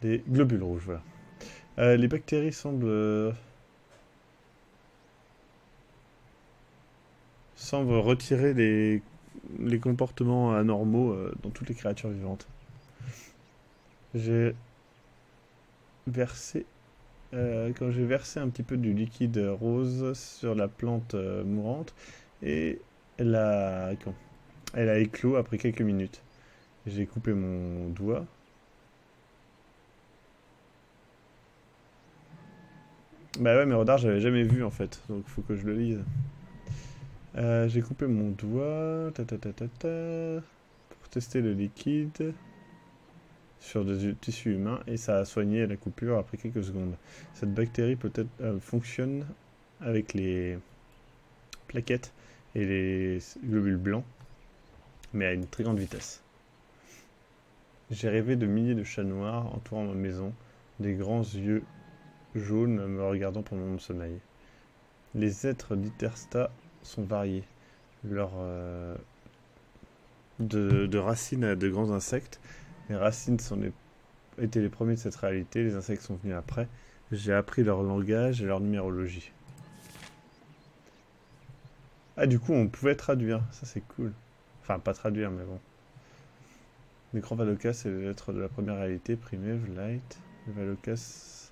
A: Des globules rouges, voilà. Les bactéries semblent retirer les comportements anormaux dans toutes les créatures vivantes. J'ai versé quand j'ai versé un petit peu du liquide rose sur la plante mourante et elle a éclos après quelques minutes. J'ai coupé mon doigt. Bah ouais, mais Rodard, j'avais jamais vu en fait, donc faut que je le lise. J'ai coupé mon doigt pour tester le liquide sur des tissus humains et ça a soigné la coupure après quelques secondes. Cette bactérie peut-être fonctionne avec les plaquettes et les globules blancs, mais à une très grande vitesse. J'ai rêvé de milliers de chats noirs entourant ma maison, des grands yeux jaunes me regardant pendant mon sommeil. Les êtres d'Itersta sont variés. De racines à de grands insectes. Les racines étaient les premiers de cette réalité, les insectes sont venus après. J'ai appris leur langage et leur numérologie. Ah, du coup, on pouvait traduire, ça c'est cool. Enfin, pas traduire, mais bon. Les grands Valocas, c'est les lettres de la première réalité, Primitive, Light, les Valocas,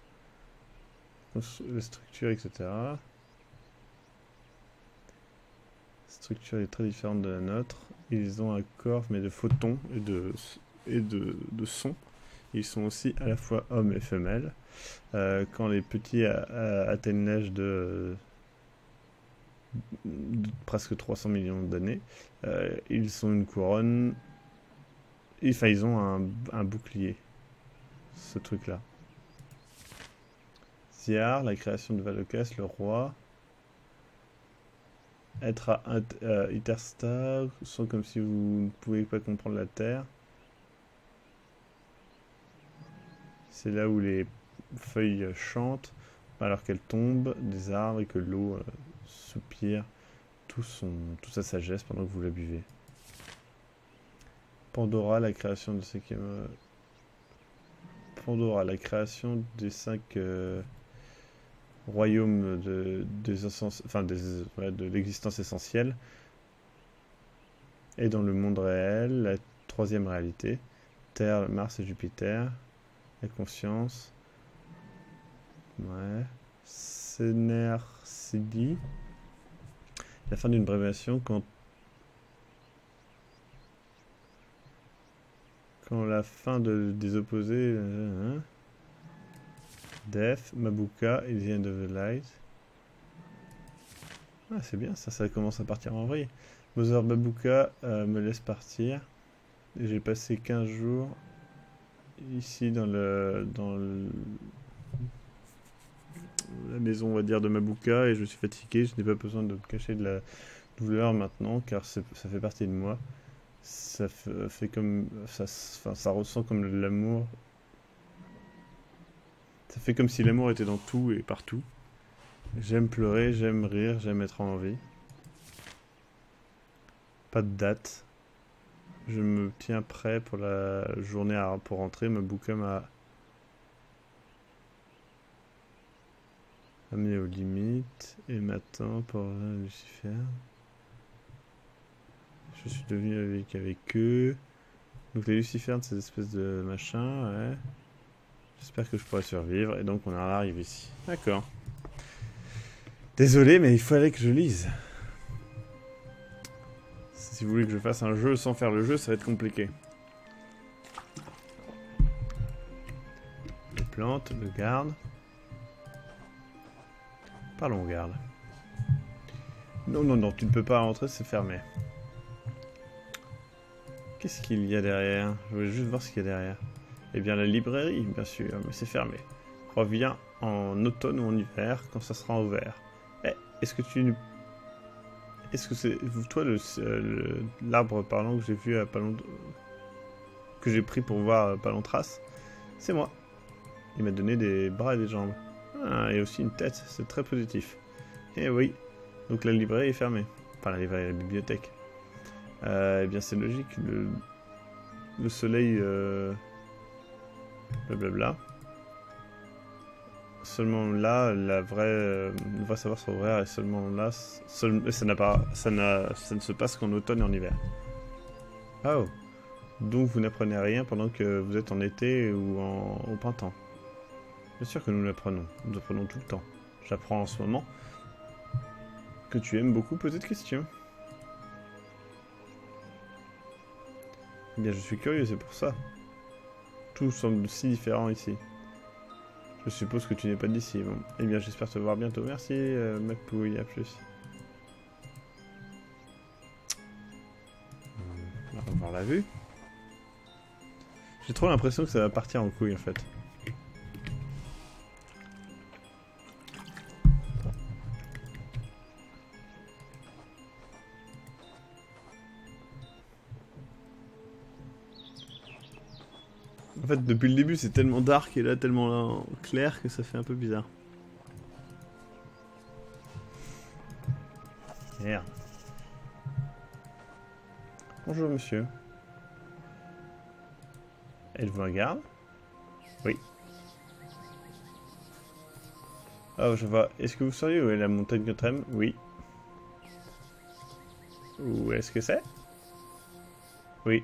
A: la structure, etc. La structure est très différente de la nôtre. Ils ont un corps, mais de photons et de sons. Ils sont aussi à la fois hommes et femelles. Quand les petits atteignent l'âge de presque 300 millions d'années, ils sont une couronne. Enfin, ils ont un bouclier, ce truc-là. Ziar, la création de Valocas, le roi. Être à Iterstar, sont comme si vous ne pouvez pas comprendre la Terre. C'est là où les feuilles chantent alors qu'elles tombent des arbres et que l'eau soupire toute sa sagesse pendant que vous la buvez. Pandora, la création de Pandora, la création des 5 royaumes de l'existence essentielle. Et dans le monde réel, la troisième réalité, Terre, Mars et Jupiter, la conscience. Ouais. Sener-Sidi. La fin d'une abréviation quand la fin des opposés. Death, Mabuka et The End of the Light. Ah, c'est bien, ça commence à partir en vrille. Mother Babooka me laisse partir. Et j'ai passé 15 jours ici la maison, on va dire, de Mabuka, et je suis fatigué. Je n'ai pas besoin de me cacher de la douleur maintenant, car ça fait partie de moi. Ça fait comme ça ressent comme de l'amour. Ça fait comme si l'amour était dans tout et partout. J'aime pleurer, j'aime rire, j'aime être en vie. Pas de date. Je me tiens prêt pour la journée pour rentrer. Mabuka m'a amené aux limites et m'attend pour Lucifer. Je suis devenu avec eux. Donc les Lucifères, ces espèces de machin, ouais. J'espère que je pourrai survivre. Et donc on arrive ici. D'accord. Désolé, mais il fallait que je lise. Si vous voulez que je fasse un jeu sans faire le jeu, ça va être compliqué. Les plantes, le garde. Parlons au garde. Non, non, non, tu ne peux pas rentrer, c'est fermé. Qu'est-ce qu'il y a derrière? Je voulais juste voir ce qu'il y a derrière. Eh bien, la librairie, bien sûr, mais c'est fermé. Reviens en automne ou en hiver, quand ça sera ouvert. Eh, est-ce que tu... Est-ce que c'est toi l'arbre parlant que j'ai vu à Palon... que j'ai pris pour voir Palontras? C'est moi. Il m'a donné des bras et des jambes. Ah, et aussi une tête, c'est très positif. Eh oui, donc la librairie est fermée. Enfin, la librairie, la bibliothèque. Eh bien, c'est logique. Le soleil... blablabla. Seulement là, la vraie savoir sera ouvert, et seulement là, ça ne se passe qu'en automne et en hiver. Oh, donc vous n'apprenez rien pendant que vous êtes en été ou au printemps. Bien sûr que nous l'apprenons, nous apprenons tout le temps. J'apprends en ce moment que tu aimes beaucoup poser de questions. Eh bien, je suis curieux, c'est pour ça. Tout semble si différent ici. Je suppose que tu n'es pas d'ici. Bon. Eh bien, j'espère te voir bientôt. Merci, Macpouille. À plus. On va revoir la vue. J'ai trop l'impression que ça va partir en couille, en fait. En fait, depuis le début, c'est tellement dark et là, tellement clair que ça fait un peu bizarre. Merde. Bonjour, monsieur. Êtes-vous un garde? Oui. Oh, je vois. Est-ce que vous sauriez où est la montagne Gotham? Oui. Où est-ce que c'est? Oui.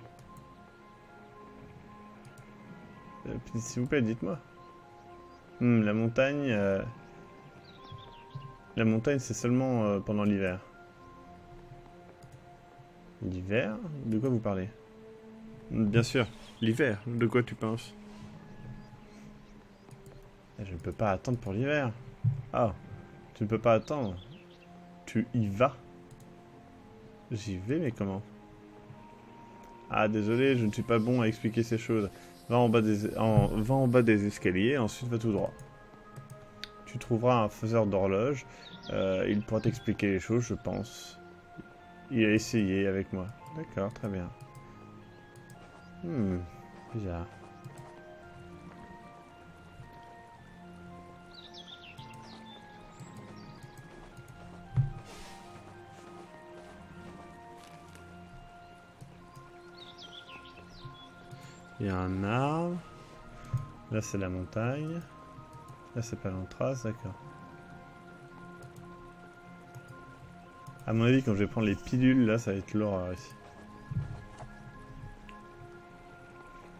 A: S'il vous plaît, dites-moi. La montagne... La montagne, c'est seulement pendant l'hiver. L'hiver? De quoi vous parlez? Bien sûr, l'hiver. De quoi tu penses? Je ne peux pas attendre pour l'hiver. Ah, tu ne peux pas attendre. Tu y vas? J'y vais, mais comment? Ah, désolé, je ne suis pas bon à expliquer ces choses. Va en bas des escaliers, ensuite va tout droit. Tu trouveras un faiseur d'horloge. Il pourra t'expliquer les choses, je pense. Il a essayé avec moi. D'accord, très bien. Bizarre. Il y a un arbre. Là, c'est la montagne. Là, c'est Palontras, d'accord. À mon avis, quand je vais prendre les pilules, là, ça va être l'horreur ici.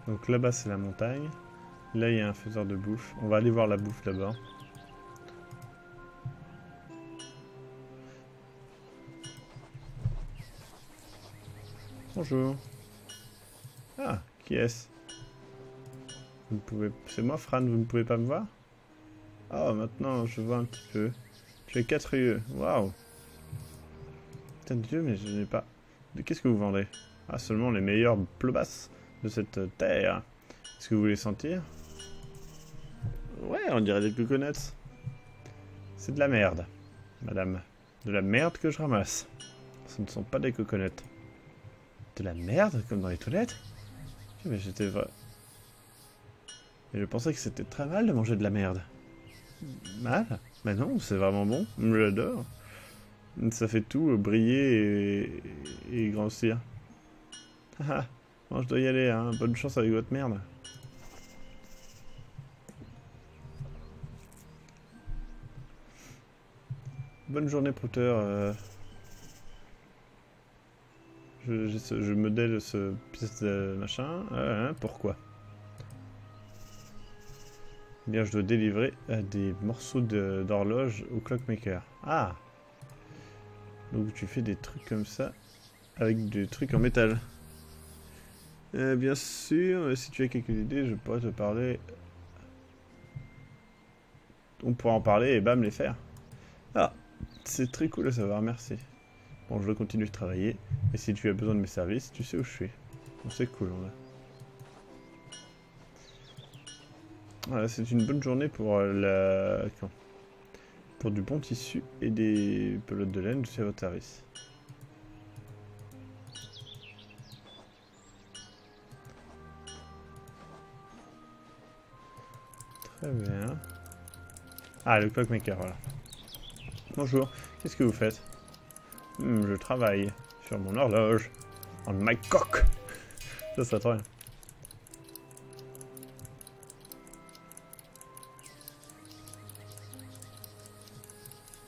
A: Donc là-bas, c'est la montagne. Là, il y a un faiseur de bouffe. On va aller voir la bouffe là-bas. Bonjour. Ah, qui est-ce? Vous ne pouvez... C'est moi, Fran, vous ne pouvez pas me voir? Oh, maintenant, je vois un petit peu. Tu es 4 yeux. Waouh. putain de dieu, mais je n'ai pas... Qu'est-ce que vous vendez? Ah, seulement les meilleures plobasses de cette terre. Est-ce que vous voulez sentir? Ouais, on dirait des coconuts. C'est de la merde, madame. De la merde que je ramasse. Ce ne sont pas des coconuts. De la merde, comme dans les toilettes? Mais j'étais vrai. Et je pensais que c'était très mal de manger de la merde. Mal? Mais non, c'est vraiment bon. J'adore. Ça fait tout briller et grossir. Haha. Bon, je dois y aller, hein. Bonne chance avec votre merde. Bonne journée, prouteur. Je modèle ce pièce de machin. Pourquoi? Eh bien, je dois délivrer des morceaux d'horloge au clockmaker. Ah! Donc tu fais des trucs comme ça avec des trucs en métal. Bien sûr, si tu as quelques idées, je pourrais te parler. On pourra en parler et bam, les faire. Ah, c'est très cool à savoir, merci. Bon, je vais continuer de travailler. Et si tu as besoin de mes services, tu sais où je suis. Bon, c'est cool, on a. Voilà, c'est une bonne journée pour pour du bon tissu et des pelotes de laine, je suis à votre service. Très bien. Ah, le clockmaker, voilà. Bonjour, qu'est-ce que vous faites? Je travaille sur mon horloge. On my cock. Ça serait trop bien.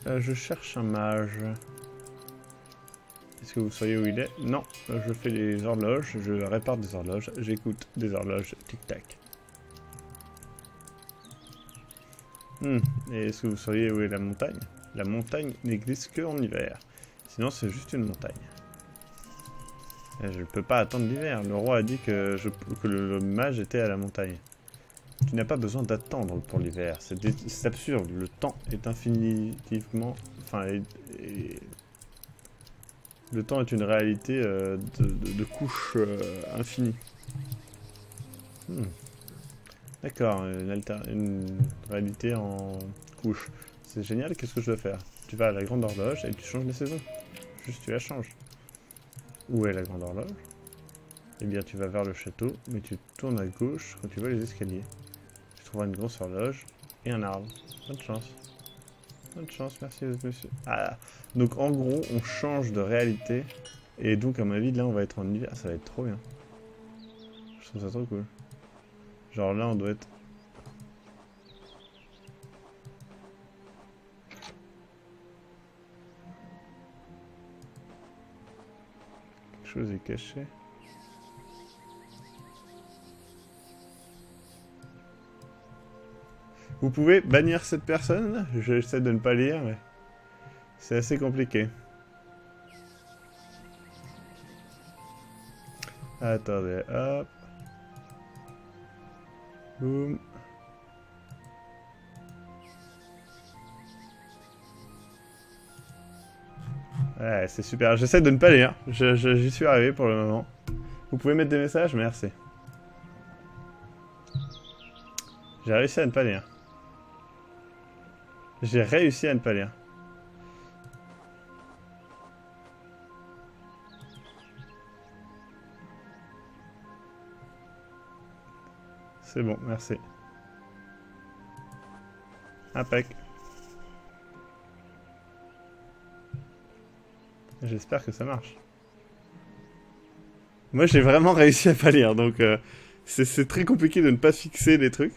A: Je cherche un mage. Est-ce que vous sauriez où il est? Non, je fais des horloges, je répare des horloges, j'écoute des horloges tic-tac. Et est-ce que vous sauriez où est la montagne? La montagne n'existe qu'en hiver. Sinon, c'est juste une montagne. Et je ne peux pas attendre l'hiver. Le roi a dit que le mage était à la montagne. Tu n'as pas besoin d'attendre pour l'hiver. C'est absurde. Le temps est infinitivement... Enfin, le temps est une réalité de couches infinies. D'accord, une réalité en couches. C'est génial, qu'est-ce que je dois faire? Tu vas à la grande horloge et tu changes les saisons. Juste tu la changes. Où est la grande horloge? Eh bien tu vas vers le château, mais tu tournes à gauche quand tu vois les escaliers. Tu trouveras une grosse horloge et un arbre. Bonne chance. Bonne chance, merci monsieur. Ah, donc en gros on change de réalité. Et donc à mon avis là on va être en hiver, ça va être trop bien. Je trouve ça trop cool. Genre là on doit être... Quelque chose est caché. Vous pouvez bannir cette personne? J'essaie de ne pas lire mais... C'est assez compliqué. Attendez, hop. Boum. Ouais, c'est super. J'essaie de ne pas lire. J'y suis arrivé pour le moment. Vous pouvez mettre des messages? Merci. J'ai réussi à ne pas lire. J'ai réussi à ne pas lire. C'est bon, merci. Impec. J'espère que ça marche. Moi, j'ai vraiment réussi à pas lire, donc c'est très compliqué de ne pas fixer les trucs.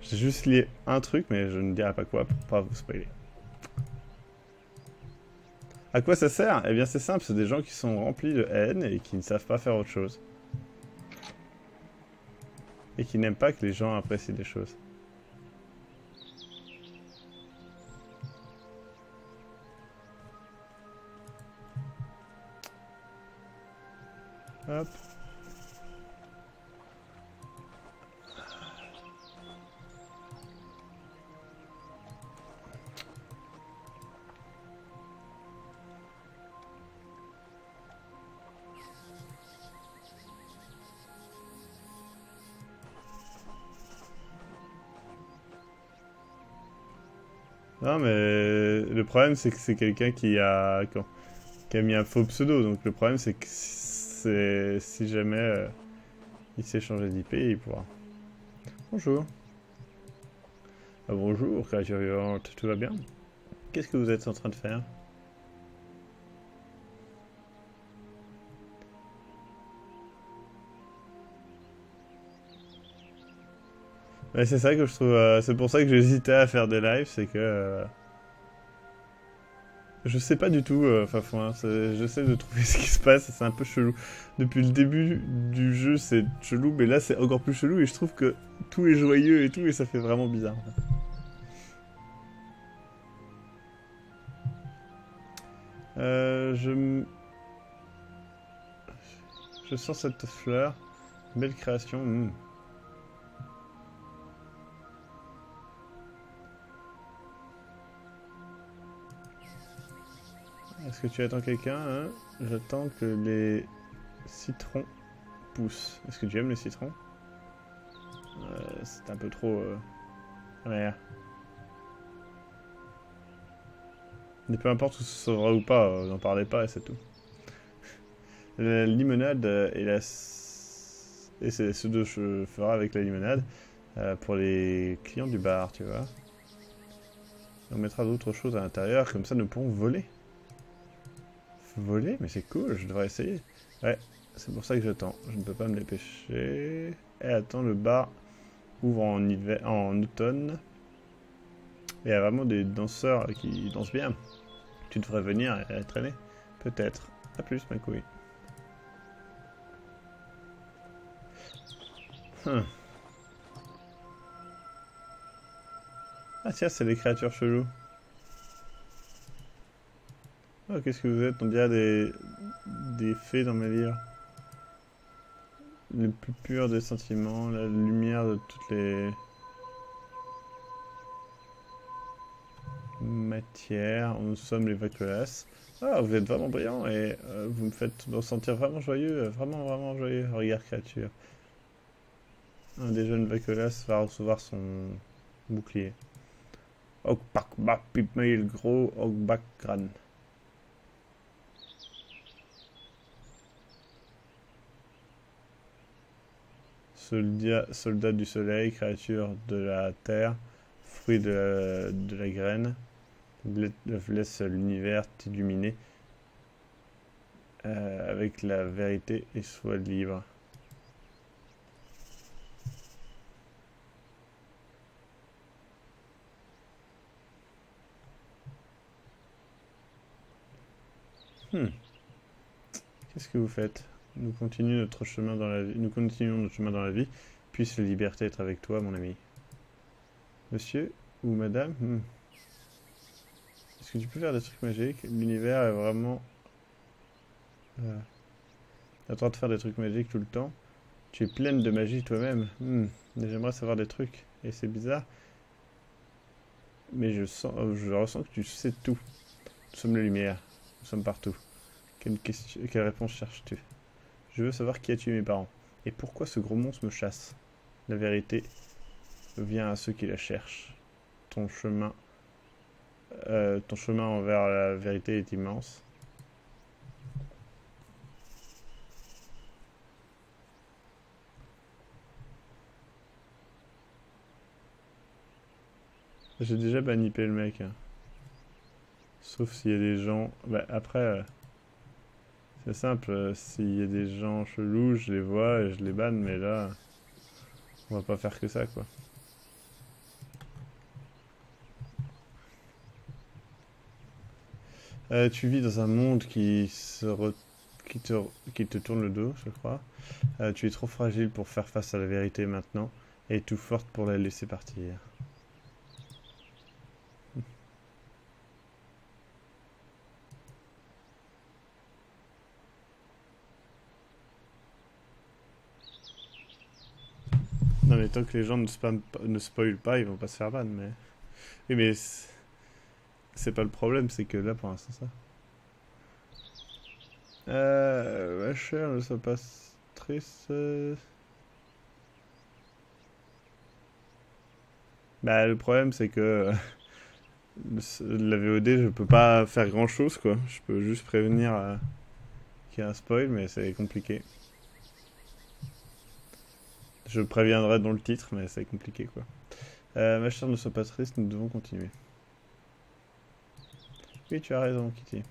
A: J'ai juste lié un truc, mais je ne dirai pas quoi pour pas vous spoiler. À quoi ça sert? Eh bien, c'est simple, c'est des gens qui sont remplis de haine et qui ne savent pas faire autre chose. Et qui n'aiment pas que les gens apprécient des choses. Hop. Non, mais le problème, c'est que c'est quelqu'un qui a mis un faux pseudo. Donc le problème, c'est que si jamais il s'est changé d'IP, il pourra. Bonjour. Ah, bonjour, créature vivante. Tout va bien? Qu'est-ce que vous êtes en train de faire? Ouais, c'est ça que je trouve. C'est pour ça que j'hésitais à faire des lives, c'est que je sais pas du tout, Fafouin. J'essaie de trouver ce qui se passe, et c'est un peu chelou. Depuis le début du jeu, c'est chelou, mais là, c'est encore plus chelou, et je trouve que tout est joyeux et tout, et ça fait vraiment bizarre. Euh, je, m- je sens cette fleur. Belle création. Est-ce que tu attends quelqu'un, hein? J'attends que les citrons poussent. Est-ce que tu aimes les citrons? C'est un peu trop... Ouais. Mais peu importe où ce sera ou pas, n'en parlez pas et c'est tout. La limonade et c'est ce que je ferai avec la limonade pour les clients du bar, tu vois. On mettra d'autres choses à l'intérieur, comme ça nous pourrons voler. Voler? Mais c'est cool, je devrais essayer. Ouais, c'est pour ça que j'attends. Je ne peux pas me dépêcher. Et attends, le bar ouvre en hiver, en automne. Il y a vraiment des danseurs qui dansent bien. Tu devrais venir et traîner. Peut-être. A plus, ma couille. Hum. Ah tiens, c'est les créatures cheloues. Oh, qu'est-ce que vous êtes? On dirait des fées dans mes livres. Le plus pur des sentiments, la lumière de toutes les matières. Nous sommes les Vacolas. Ah, vous êtes vraiment brillant et vous me faites me sentir vraiment joyeux, vraiment, vraiment joyeux. Regarde, créature. Un des jeunes Vacolas va recevoir son bouclier. Okpak bak pipmail gros okbak gran. Soldat du soleil, créature de la terre, fruit de la graine, laisse l'univers t'illuminer avec la vérité et sois libre. Hmm. Qu'est-ce que vous faites? Nous continuons notre chemin dans la vie. Nous continuons notre chemin dans la vie. Puisse la liberté être avec toi, mon ami. Monsieur ou madame? Est-ce que tu peux faire des trucs magiques? L'univers est vraiment... T'as le droit de faire des trucs magiques tout le temps. Tu es pleine de magie toi-même. J'aimerais savoir des trucs. Et c'est bizarre. Mais je ressens que tu sais tout. Nous sommes la lumière. Nous sommes partout. Quelle réponse cherches-tu? Je veux savoir qui a tué mes parents. Et pourquoi ce gros monstre me chasse? La vérité vient à ceux qui la cherchent. Ton chemin, ton chemin envers la vérité est immense. J'ai déjà banipé le mec, hein. Sauf s'il y a des gens... Bah, après, c'est simple. S'il y a des gens chelous, je les vois et je les banne. Mais là, on va pas faire que ça, quoi. Tu vis dans un monde qui te tourne le dos, je crois. Tu es trop fragile pour faire face à la vérité maintenant et tout forte pour la laisser partir. Non mais tant que les gens ne spoilent pas, ils vont pas se faire ban, mais... Oui mais c'est pas le problème, c'est que là pour l'instant ça. Ma chère, ne sois pas triste. Bah le problème c'est que La VOD, je peux pas faire grand chose quoi. Je peux juste prévenir qu'il y a un spoil, mais c'est compliqué. Je préviendrai dans le titre, mais c'est compliqué quoi. Ma chère, ne sois pas triste, nous devons continuer. Oui, tu as raison, Kitty.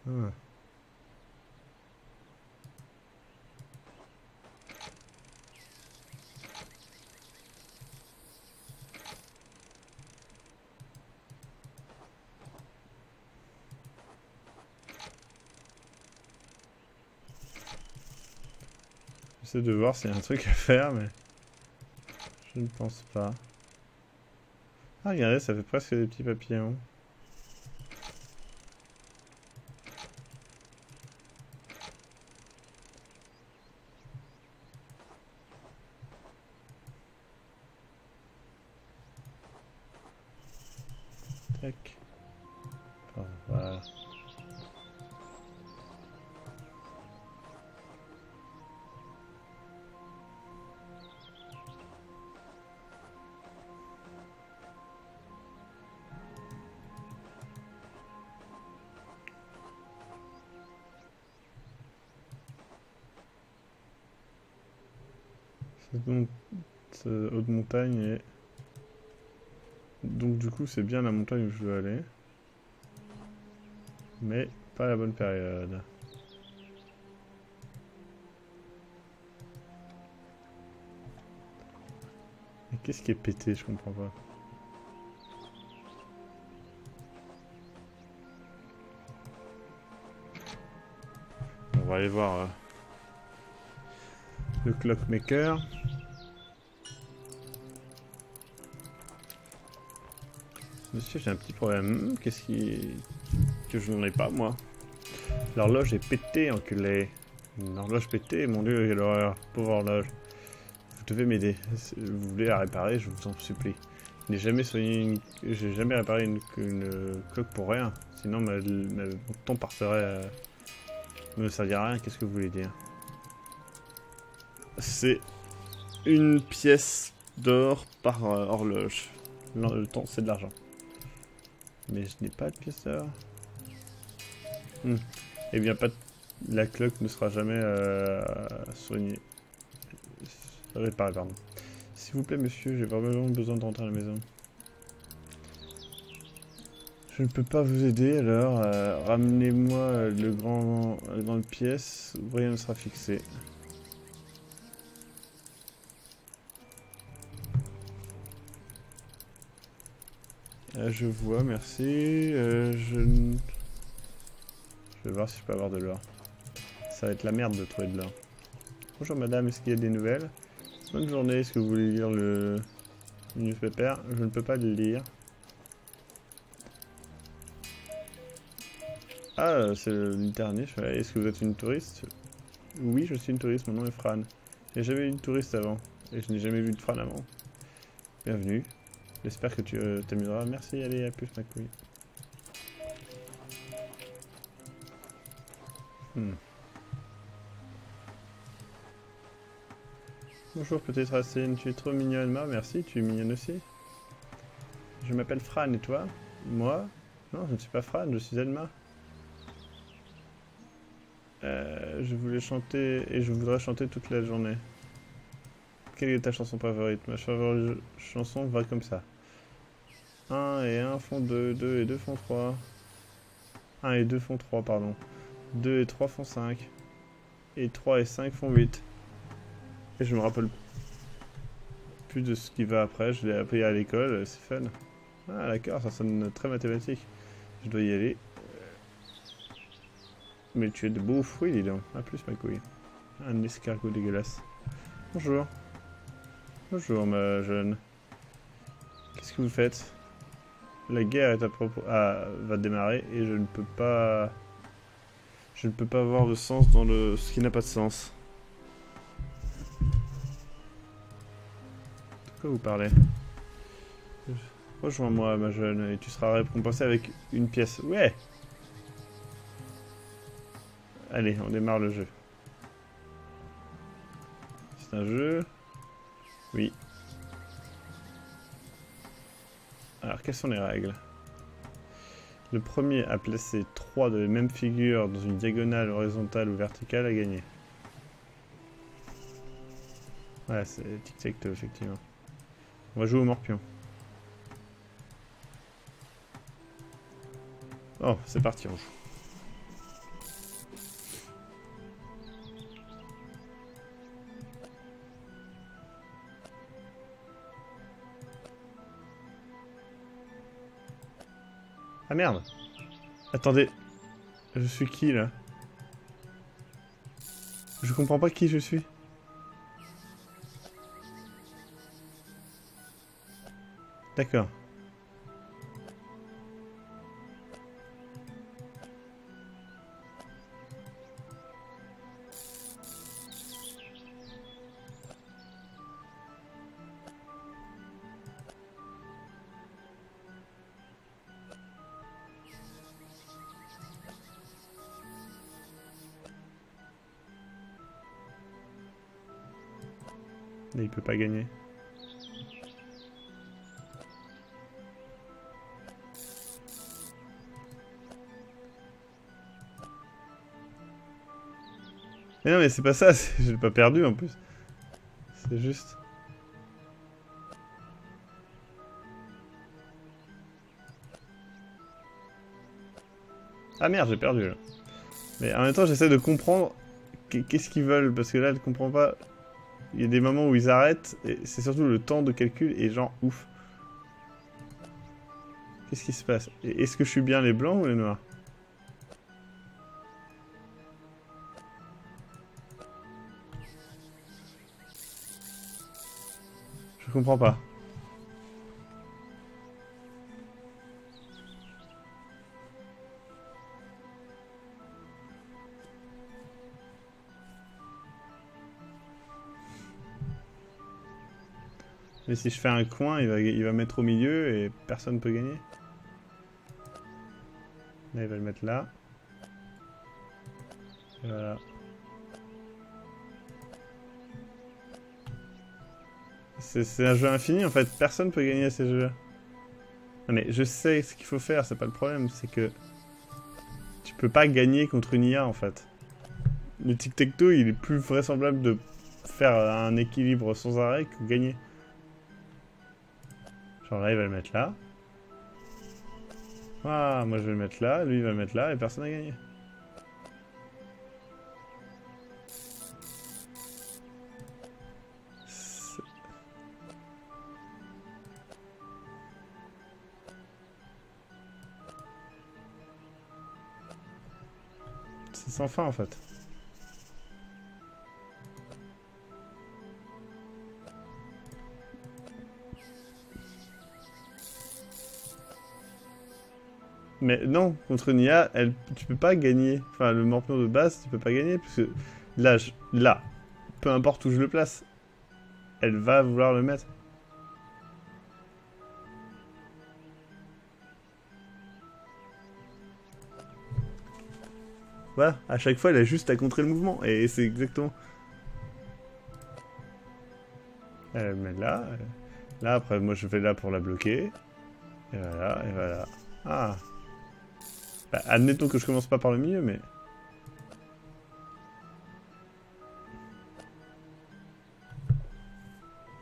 A: Ah. J'essaie de voir s'il y a un truc à faire, mais je ne pense pas. Ah, regardez, ça fait presque des petits papillons. Tac. Bon, voilà. Cette haute montagne est... Donc du coup c'est bien la montagne où je veux aller. Mais pas la bonne période. Mais qu'est-ce qui est pété, je comprends pas. On va aller voir le clockmaker. Monsieur, j'ai un petit problème. Qu'est-ce qui... que je n'en ai pas, moi? L'horloge est pétée, enculé. Une horloge pétée, mon dieu, quelle horreur. Pauvre horloge. Vous devez m'aider. Si vous voulez la réparer, je vous en supplie. J'ai jamais réparé une cloque pour rien. Sinon, mon temps partirait... ne me servirait à rien. Qu'est-ce que vous voulez dire? C'est une pièce d'or par horloge. Le temps, c'est de l'argent. Mais je n'ai pas de pièce d'or. Eh bien, la cloque ne sera jamais soignée. Réparée, pardon. S'il vous plaît, monsieur, j'ai vraiment besoin de rentrer à la maison. Je ne peux pas vous aider, alors ramenez-moi la grande pièce, rien ne sera fixé. Je vois, merci. Je vais voir si je peux avoir de l'or. Ça va être la merde de trouver de l'or. Bonjour madame, est-ce qu'il y a des nouvelles? Bonne journée, est-ce que vous voulez lire le newspaper? Je ne peux pas le lire. Ah, c'est le dernier. Est-ce que vous êtes une touriste? Oui, je suis une touriste, mon nom est Fran. J'ai jamais eu une touriste avant. Et je n'ai jamais vu de Fran avant. Bienvenue. J'espère que tu t'amuseras. Merci, allez, à plus ma couille. Bonjour petite racine, tu es trop mignonne. Merci, tu es mignonne aussi. Je m'appelle Fran, et toi? Moi? Non, je ne suis pas Fran, je suis Elma. Je voulais chanter et je voudrais chanter toute la journée. Quelle est ta chanson favorite? Ma chanson va comme ça. 1 et 1 font 2, 2 et 2 font 3. 1 et 2 font 3, pardon. 2 et 3 font 5. Et 3 et 5 font 8. Et je me rappelle plus de ce qui va après. Je l'ai appris à l'école, c'est fun. Ah d'accord, ça sonne très mathématique. Je dois y aller. Mais tu es de beaux fruits, dis donc. A plus ma couille. Un escargot dégueulasse. Bonjour. Bonjour ma jeune. Qu'est-ce que vous faites? La guerre est va démarrer et je ne peux pas... Je ne peux pas avoir de sens dans ce qui n'a pas de sens. De quoi vous parlez? Rejoins-moi, ma jeune, et tu seras récompensé avec une pièce. Ouais! Allez, on démarre le jeu. C'est un jeu? Oui. Alors, quelles sont les règles? Le premier à placer 3 de les mêmes figures dans une diagonale, horizontale ou verticale a gagné. Ouais, c'est tic-tac-toe, effectivement. On va jouer au morpion. Oh, c'est parti, on joue. Ah merde! Attendez, je suis qui là? Je comprends pas qui je suis. D'accord. Mais il peut pas gagner. Mais non, mais c'est pas ça, je l'ai pas perdu en plus. C'est juste. Ah merde, j'ai perdu là. Mais en même temps, j'essaie de comprendre qu'est-ce qu'ils veulent, parce que là, je comprends pas. Il y a des moments où ils arrêtent, et c'est surtout le temps de calcul, et genre, ouf. Qu'est-ce qui se passe? Est-ce que je suis bien les blancs ou les noirs? Je comprends pas. Mais si je fais un coin, il va mettre au milieu et personne ne peut gagner. Là, il va le mettre là. Et voilà. C'est un jeu infini en fait, personne peut gagner à ces jeux-là. Non mais je sais ce qu'il faut faire, c'est pas le problème, c'est que tu peux pas gagner contre une IA en fait. Le tic-tac-toe, il est plus vraisemblable de faire un équilibre sans arrêt que gagner. Genre là, il va le mettre là. Ah, moi je vais le mettre là, lui il va le mettre là et personne n'a gagné. C'est sans fin en fait. Mais non, contre une IA, tu peux pas gagner. Enfin, le morpion de base, tu peux pas gagner, parce que là, peu importe où je le place, elle va vouloir le mettre. Voilà, à chaque fois, elle a juste à contrer le mouvement, et c'est exactement... Elle me met là, là, après, moi je vais là pour la bloquer, et voilà, et voilà. Ah. Bah, admettons que je commence pas par le milieu, mais...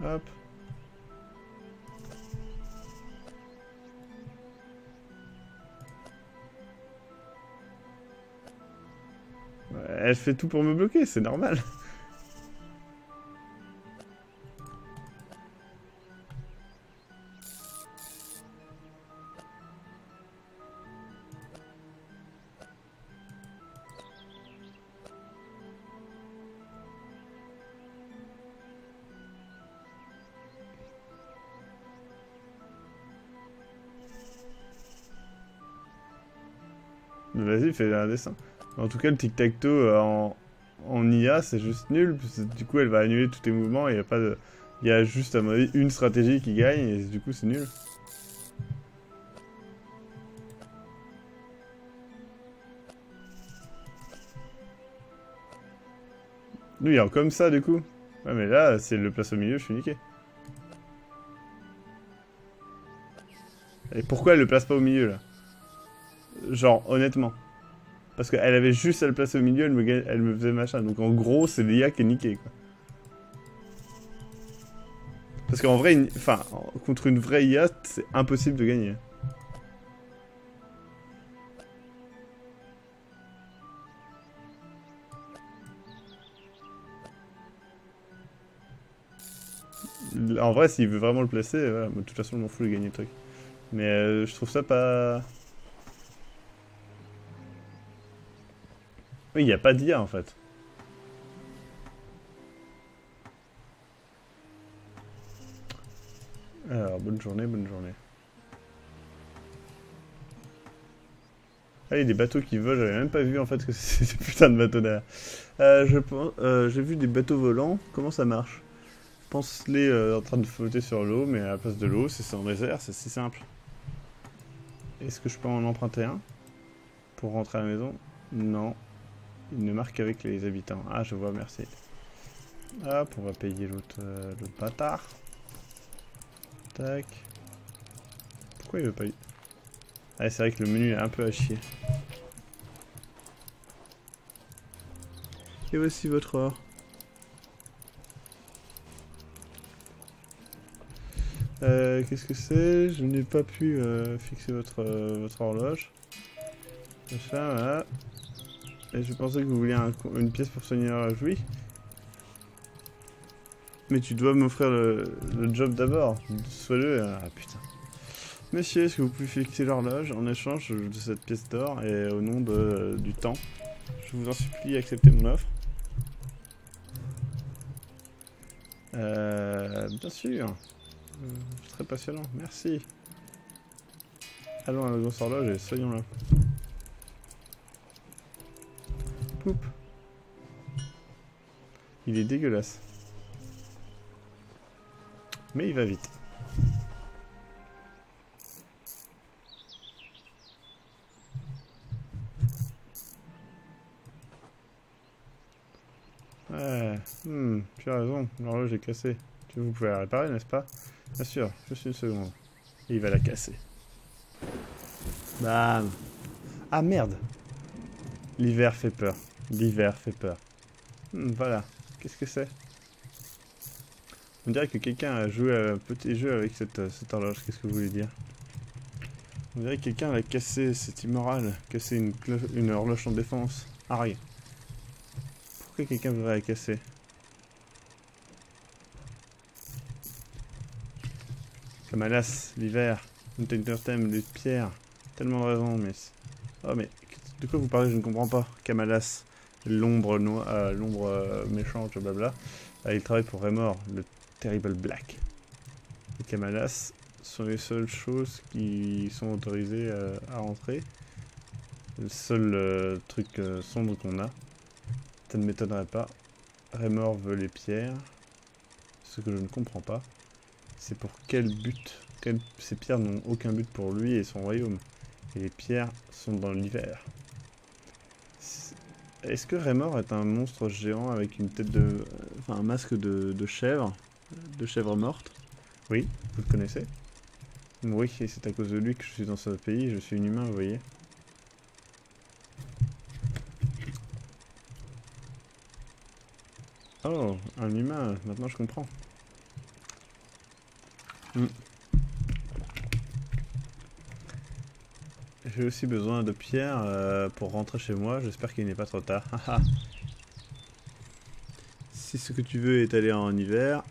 A: Hop. Elle fait tout pour me bloquer, c'est normal. Vas-y, fais un dessin. En tout cas, le tic-tac-toe en IA, c'est juste nul. Parce que du coup, elle va annuler tous tes mouvements et il n'y a pas de... Il y a juste, à mon avis, une stratégie qui gagne et du coup, c'est nul. Nous, il y a comme ça, du coup. Ouais, mais là, si elle le place au milieu, je suis niqué. Et pourquoi elle le place pas au milieu, là? Genre, honnêtement. Parce qu'elle avait juste à le placer au milieu, elle me faisait machin. Donc en gros, c'est l'IA qui est niquée, quoi. Parce qu'en vrai, enfin, contre une vraie IA, c'est impossible de gagner. En vrai, s'il veut vraiment le placer, voilà, de toute façon, je m'en fous de gagner le truc. Mais je trouve ça pas... Oui, il n'y a pas d'IA, en fait. Alors, bonne journée, bonne journée. Ah, il y a des bateaux qui volent, j'avais même pas vu en fait que c'est ces putains de bateaux derrière. J'ai vu des bateaux volants, comment ça marche? Je pense les en train de flotter sur l'eau, mais à la place de l'eau, c'est en désert, c'est si simple. Est-ce que je peux en emprunter un pour rentrer à la maison? Non. Il ne marque qu'avec les habitants. Ah, je vois, merci. Hop, on va payer l'autre bâtard. Tac. Pourquoi il veut pas y... Ah, c'est vrai que le menu est un peu à chier. Et voici votre or. Qu'est-ce que c'est? Je n'ai pas pu fixer votre horloge. Ça, voilà. Et je pensais que vous vouliez une pièce pour soigner l'horloge. Oui. Mais tu dois m'offrir le job d'abord. Sois-le. Ah putain. Monsieur, est-ce que vous pouvez fixer l'horloge en échange de cette pièce d'or et au nom du temps? Je vous en supplie, acceptez mon offre. Bien sûr. Très passionnant, merci. Allons à la grosse horloge et soyons là. Poup. Il est dégueulasse. Mais il va vite. Ouais, tu as raison, l'horloge est cassée. Vous pouvez la réparer, n'est-ce pas? Bien sûr, juste une seconde. Et il va la casser. Bam. Ah merde. L'hiver fait peur. L'hiver fait peur. Voilà. Qu'est-ce que c'est? On dirait que quelqu'un a joué à un petit jeu avec cette horloge. Qu'est-ce que vous voulez dire? On dirait que quelqu'un a cassé, c'est immoral. Cassé une horloge en défense. Ah rien. Pourquoi quelqu'un voudrait la casser? Kamalas, l'hiver, Mountain les pierres. Tellement de raisons, mais... Oh mais, de quoi vous parlez? Je ne comprends pas. Kamalas, l'ombre méchante, blabla. Il travaille pour Remor, le Terrible Black. Les Kamalas sont les seules choses qui sont autorisées à rentrer. Le seul truc sombre qu'on a. Ça ne m'étonnerait pas. Remor veut les pierres. Ce que je ne comprends pas. C'est pour quel but? Ces pierres n'ont aucun but pour lui et son royaume. Et les pierres sont dans l'hiver. Est-ce que Remor est un monstre géant avec une tête de... Enfin, un masque de chèvre? De chèvre morte? Oui, vous le connaissez? Oui, et c'est à cause de lui que je suis dans ce pays. Je suis une humain, vous voyez. Oh, un humain, maintenant je comprends. J'ai aussi besoin de pierres pour rentrer chez moi, j'espère qu'il n'est pas trop tard. Si ce que tu veux est aller en hiver...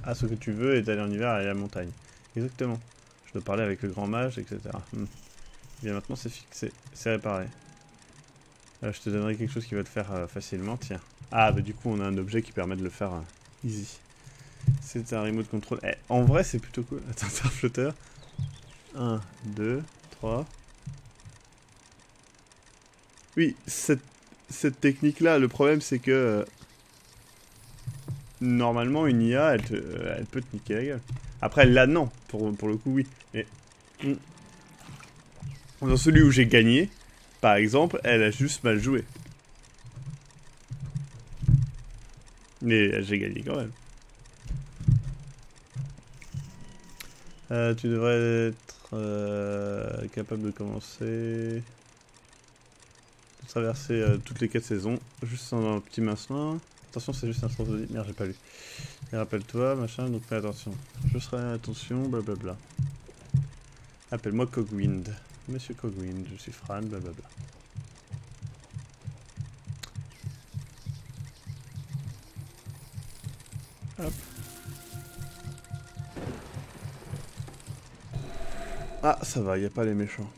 A: Ah, ce que tu veux est aller en hiver à la montagne. Exactement. Je dois parler avec le grand mage, etc. Bien, maintenant c'est fixé, c'est réparé. Je te donnerai quelque chose qui va te faire facilement, tiens. Ah, bah du coup on a un objet qui permet de le faire easy. C'est un remote control. Eh, en vrai, c'est plutôt cool. Attends, c'est un flotteur. 1, 2, 3. Oui, cette technique-là, le problème c'est que normalement une IA, elle peut te niquer la gueule. Après là non, pour le coup oui. Mais dans celui où j'ai gagné, par exemple, elle a juste mal joué. Mais j'ai gagné quand même. Tu devrais être capable de commencer... de traverser toutes les 4 saisons. Juste un petit maintien. Attention, c'est juste un sens de... Merde, j'ai pas lu. Et rappelle-toi, machin, donc fais attention. Je serai attention, blablabla. Appelle-moi Cogwind. Monsieur Cogwind, je suis Fran, blablabla. Hop. Ah, ça va, y a pas les méchants.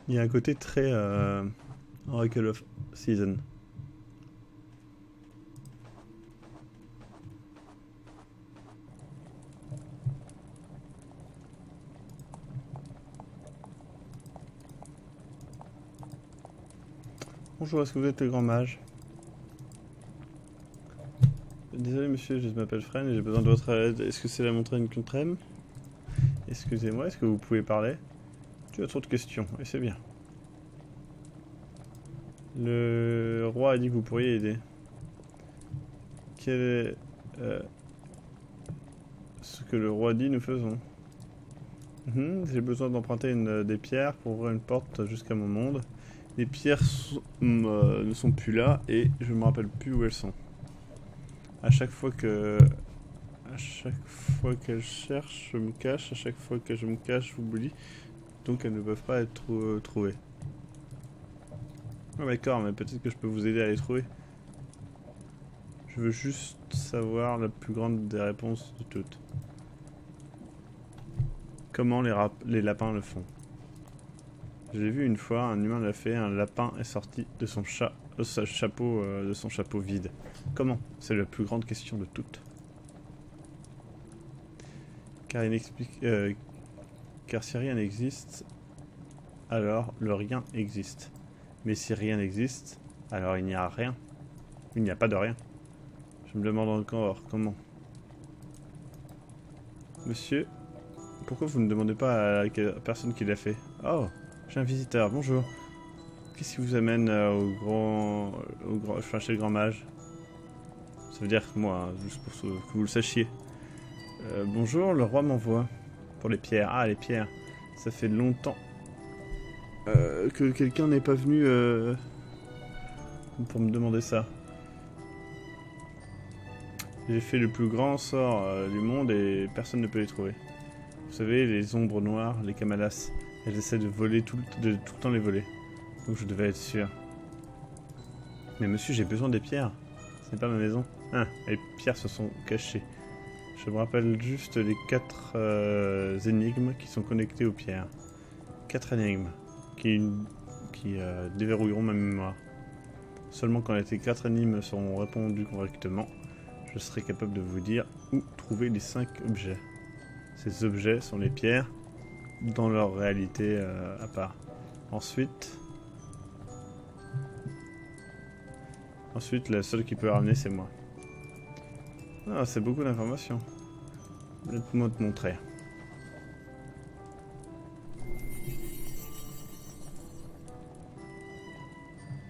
A: Il y a un côté très Oracle of Season. Bonjour, est-ce que vous êtes le grand mage? Désolé monsieur, je m'appelle Fren et j'ai besoin de votre aide. Est-ce que c'est la montagne contre M? Excusez-moi, est-ce que vous pouvez parler? Tu as trop de questions, et c'est bien. Le roi a dit que vous pourriez aider. Quel est ce que le roi dit, nous faisons. J'ai besoin d'emprunter des pierres pour ouvrir une porte jusqu'à mon monde. Les pierres ne sont plus là et je me rappelle plus où elles sont. À chaque fois qu'elles cherchent, je me cache. À chaque fois que je me cache, j'oublie. Donc elles ne peuvent pas être trouvées. Ah, d'accord, mais peut-être que je peux vous aider à les trouver. Je veux juste savoir la plus grande des réponses de toutes. Comment les lapins le font. J'ai vu une fois, un humain l'a fait, un lapin est sorti de son chapeau vide. Comment? C'est la plus grande question de toutes. Car si rien n'existe, alors le rien existe. Mais si rien n'existe, alors il n'y a rien. Il n'y a pas de rien. Je me demande encore comment. Monsieur, pourquoi vous ne demandez pas à la personne qui l'a fait? Oh, j'ai un visiteur, bonjour. Qu'est-ce qui vous amène chez le grand mage? Ça veut dire que moi, juste pour que vous le sachiez. Bonjour, le roi m'envoie. Pour les pierres. Ah, les pierres. Ça fait longtemps que quelqu'un n'est pas venu pour me demander ça. J'ai fait le plus grand sort du monde et personne ne peut les trouver. Vous savez, les ombres noires, les Kamalas, elles essaient de voler tout le temps les voler. Donc je devais être sûr. Mais monsieur, j'ai besoin des pierres. Ce n'est pas ma maison. Ah, les pierres se sont cachées. Je me rappelle juste les 4 énigmes qui sont connectées aux pierres. 4 énigmes qui déverrouilleront ma mémoire. Seulement quand les 4 énigmes seront répondues correctement, je serai capable de vous dire où trouver les 5 objets. Ces objets sont les pierres dans leur réalité à part. Ensuite, la seule qui peut ramener, c'est moi. Ah, c'est beaucoup d'informations. Laisse-moi te montrer.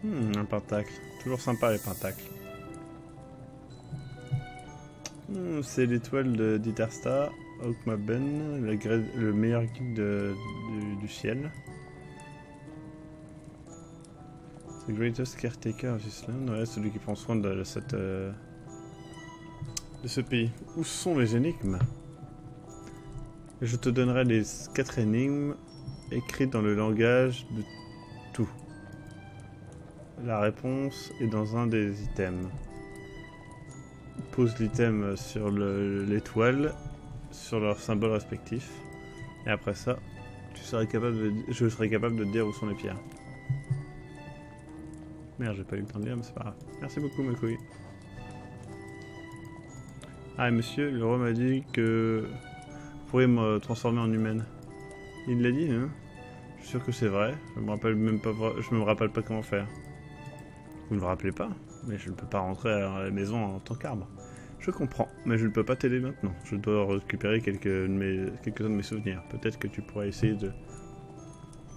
A: Un pentacle. Toujours sympa les pentacles. C'est l'étoile d'Iterstar, Oakmaben, le meilleur guide du ciel. The greatest caretaker of this land, ouais, celui qui prend soin de ce pays. Où sont les énigmes? Je te donnerai les 4 énigmes écrites dans le langage de tout. La réponse est dans un des items. Pose l'item sur l'étoile, sur leurs symboles respectifs. Et après ça, je serai capable de dire où sont les pierres. Merde, j'ai pas eu le temps de lire, mais c'est pas grave. Merci beaucoup, Makoi. Ah, monsieur, le roi m'a dit que vous pourriez me transformer en humaine. Il l'a dit, hein? Je suis sûr que c'est vrai. Je me rappelle même pas, je me rappelle pas comment faire. Vous ne me rappelez pas? Mais je ne peux pas rentrer à la maison en tant qu'arbre. Je comprends, mais je ne peux pas t'aider maintenant. Je dois récupérer quelques-uns de mes souvenirs. Peut-être que tu pourrais essayer de...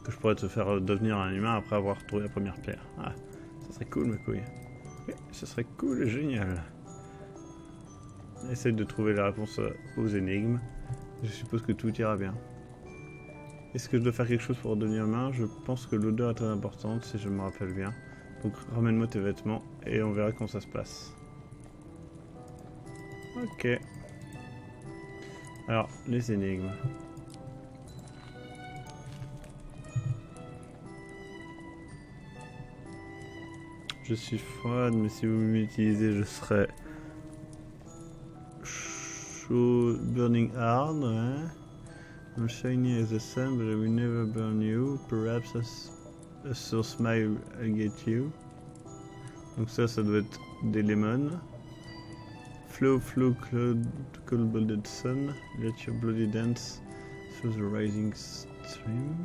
A: que je pourrais te faire devenir un humain après avoir trouvé la première pierre. Ah, ça serait cool, ma couille. Oui, ça serait cool et génial. Essaye de trouver la réponse aux énigmes. Je suppose que tout ira bien. Est-ce que je dois faire quelque chose pour devenir humain? Je pense que l'odeur est très importante, si je me rappelle bien. Donc ramène-moi tes vêtements et on verra comment ça se passe. Ok. Alors, les énigmes. Je suis froide, mais si vous m'utilisez, je serai... chaud, burning hard, ouais. I'm shiny as the sun, but I will never burn you. Perhaps a sore smile will get you. Donc ça doit être des lemons. Flow, flow, cold-blooded sun. Let your bloody dance through the rising stream.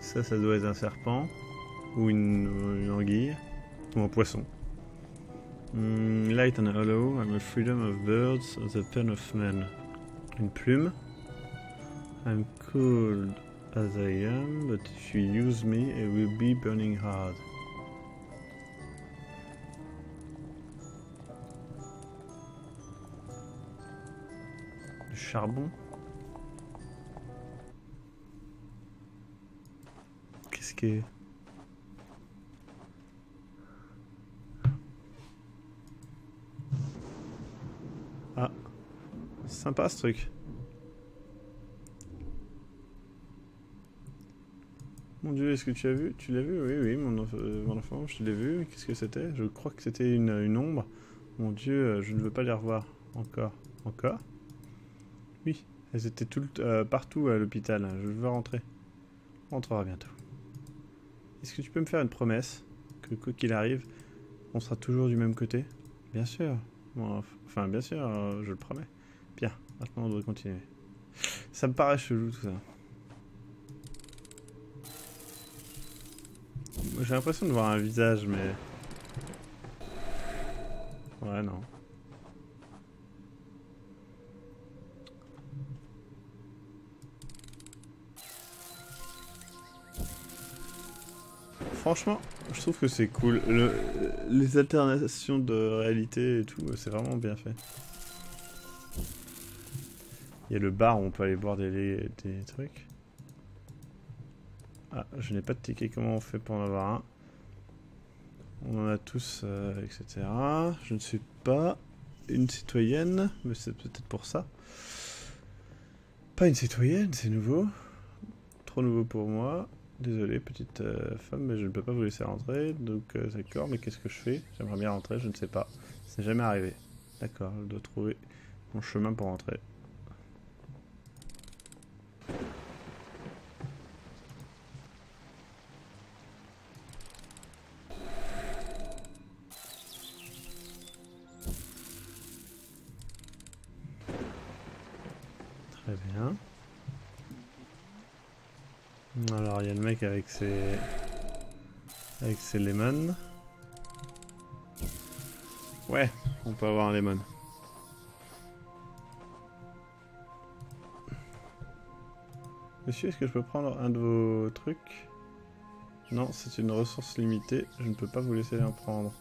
A: Ça doit être un serpent. Ou une anguille. Ou un poisson. Light and hollow, I'm a freedom of birds, the pen of men. Une plume. I'm cold as I am, but if you use me, I will be burning hard. Du charbon. Qu'est-ce qui est... Ah, sympa ce truc. Mon Dieu, est-ce que tu as vu? Tu l'as vu? Oui, oui, mon enfant, je l'ai vu. Qu'est-ce que c'était? Je crois que c'était une ombre. Mon Dieu, je ne veux pas les revoir. Encore. Encore? Oui, elles étaient partout à l'hôpital. Je veux rentrer. On rentrera bientôt. Est-ce que tu peux me faire une promesse? Que quoi qu'il arrive, on sera toujours du même côté? Bien sûr. Bon, enfin, bien sûr, je le promets. Bien, maintenant on doit continuer. Ça me paraît chelou tout ça. J'ai l'impression de voir un visage, mais... Ouais, non. Franchement, je trouve que c'est cool. Les alternations de réalité et tout, c'est vraiment bien fait. Il y a le bar où on peut aller boire des trucs. Ah, je n'ai pas de ticket. Comment on fait pour en avoir un? On en a tous, etc. Je ne suis pas une citoyenne, mais c'est peut-être pour ça. Pas une citoyenne, c'est nouveau. Trop nouveau pour moi. Désolé, petite femme, mais je ne peux pas vous laisser rentrer. Donc, d'accord, mais qu'est-ce que je fais? J'aimerais bien rentrer, je ne sais pas. Ça n'est jamais arrivé. D'accord, je dois trouver mon chemin pour rentrer. Très bien. Alors, il y a le mec avec ses lemons. Ouais, on peut avoir un lemon. Monsieur, est-ce que je peux prendre un de vos trucs? Non, c'est une ressource limitée. Je ne peux pas vous laisser en prendre.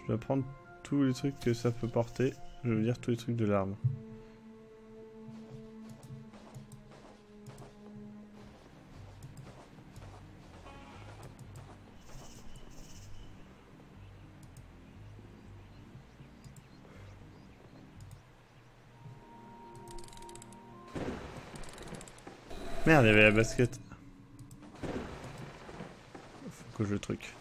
A: Je dois prendre tous les trucs que ça peut porter. Je veux dire tous les trucs de l'arme. Merde, il y avait la basket. Faut que je le truc.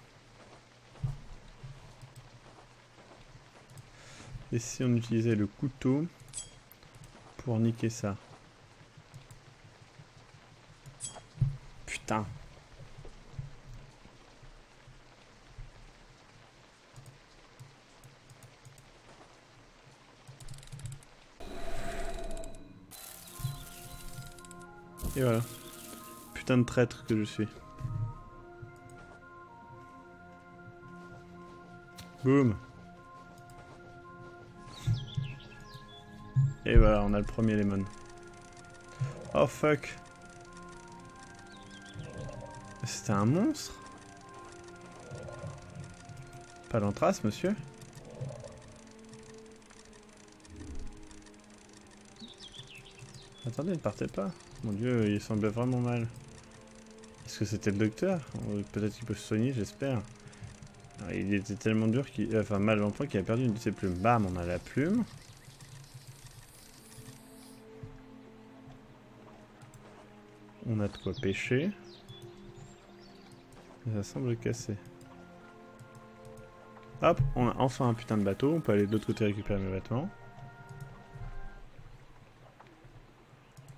A: Et si on utilisait le couteau pour niquer ça? putain. Et voilà. Putain de traître que je suis. Boum. Et voilà, on a le premier lemon. Oh fuck. C'était un monstre? Pas l'anthrace, monsieur? Attendez, ne partez pas. Mon dieu, il semblait vraiment mal. Est-ce que c'était le docteur? Peut-être qu'il peut se soigner, j'espère. Il était tellement dur qu'il... Enfin, mal en point qu'il a perdu une de ses plumes. Bam, on a la plume. On a de quoi pêcher. Ça semble cassé. Hop, on a enfin un putain de bateau. On peut aller de l'autre côté récupérer mes vêtements.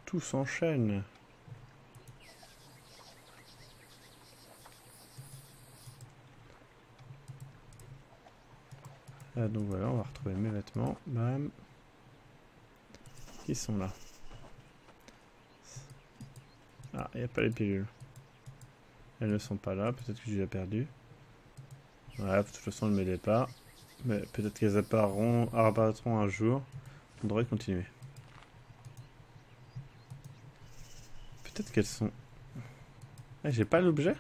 A: Tout s'enchaîne. Ah, donc voilà, on va retrouver mes vêtements. Bam. Ils sont là. Ah, il n'y a pas les pilules. Elles ne sont pas là, peut-être que je les ai perdues. Ouais, de toute façon, ne me les pas. Mais peut-être qu'elles apparaîtront un jour. On devrait continuer. Peut-être qu'elles sont... Ah, j'ai pas l'objet?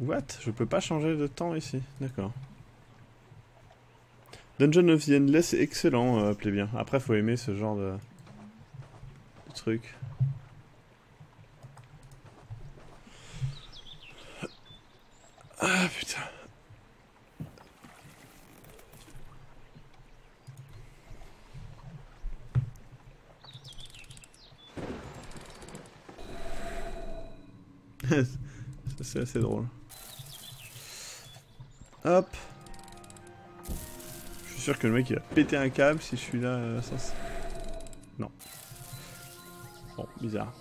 A: What? Je peux pas changer de temps ici. D'accord. Dungeon of the Endless, c'est excellent, appelez bien. Après, faut aimer ce genre de truc. Ah putain. C'est assez drôle. Hop. Je suis sûr que le mec il va péter un câble si je suis là sans... Non. Bon, bizarre.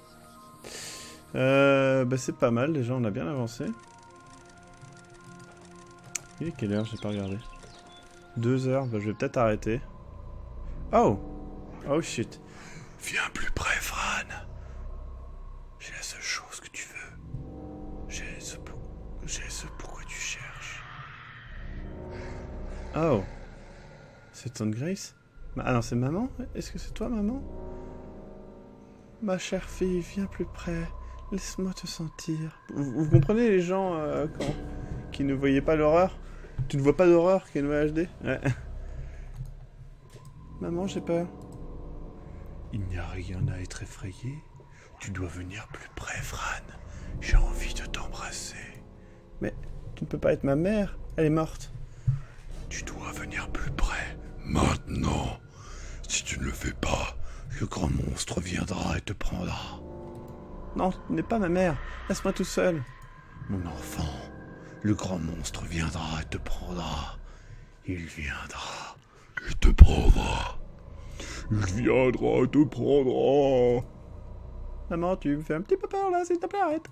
A: Bah c'est pas mal, déjà on a bien avancé. Il est quelle heure? J'ai pas regardé. 2 heures, bah je vais peut-être arrêter. Oh! Oh shit.
B: Viens plus près, Fran. J'ai la seule chose que tu veux. J'ai ce pourquoi tu cherches.
A: Oh. C'est Tante Grace? Ah non, c'est maman? Est-ce que c'est toi, maman? Ma chère fille, viens plus près. Laisse-moi te sentir. Vous comprenez les gens qui ne voyaient pas l'horreur? Tu ne vois pas d'horreur, Kenway HD? Ouais. Maman, j'ai peur.
B: Il n'y a rien à être effrayé. Tu dois venir plus près, Fran. J'ai envie de t'embrasser.
A: Mais tu ne peux pas être ma mère. Elle est morte.
B: Tu dois venir plus près. Maintenant. Si tu ne le fais pas, le grand monstre viendra et te prendra.
A: Non, tu n'es pas ma mère. Laisse-moi tout seul.
B: Mon enfant, le grand monstre viendra et te prendra. Il viendra et te prendra. Il viendra et te prendra.
A: Maman, tu me fais un petit peu peur là, s'il te plaît, arrête.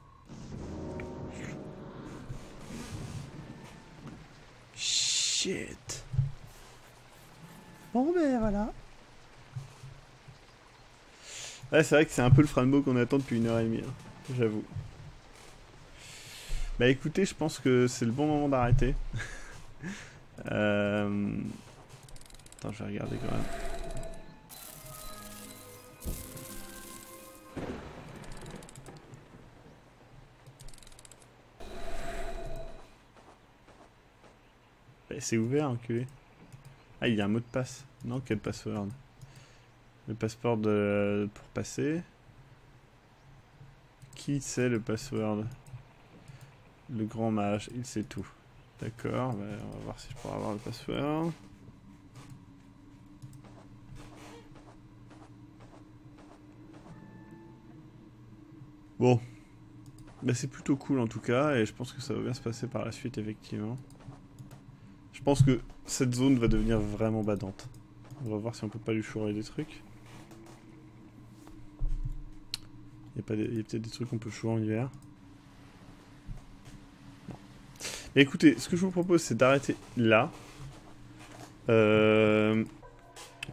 A: Shit. Bon ben voilà. Ouais, c'est vrai que c'est un peu le Franbo qu'on attend depuis 1h30, hein, j'avoue. Bah écoutez, je pense que c'est le bon moment d'arrêter. Attends, je vais regarder quand même. C'est ouvert, enculé. Ah, il y a un mot de passe. Non, quel password? Le passeport pour passer. Qui sait le password? Le grand mage, il sait tout. D'accord, bah, on va voir si je pourrai avoir le password. Bon. Bah, c'est plutôt cool en tout cas, et je pense que ça va bien se passer par la suite, effectivement. Je pense que cette zone va devenir vraiment badante. On va voir si on peut pas lui chourer des trucs. Il y a peut-être des trucs qu'on peut jouer en hiver. Non. Mais écoutez, ce que je vous propose, c'est d'arrêter là.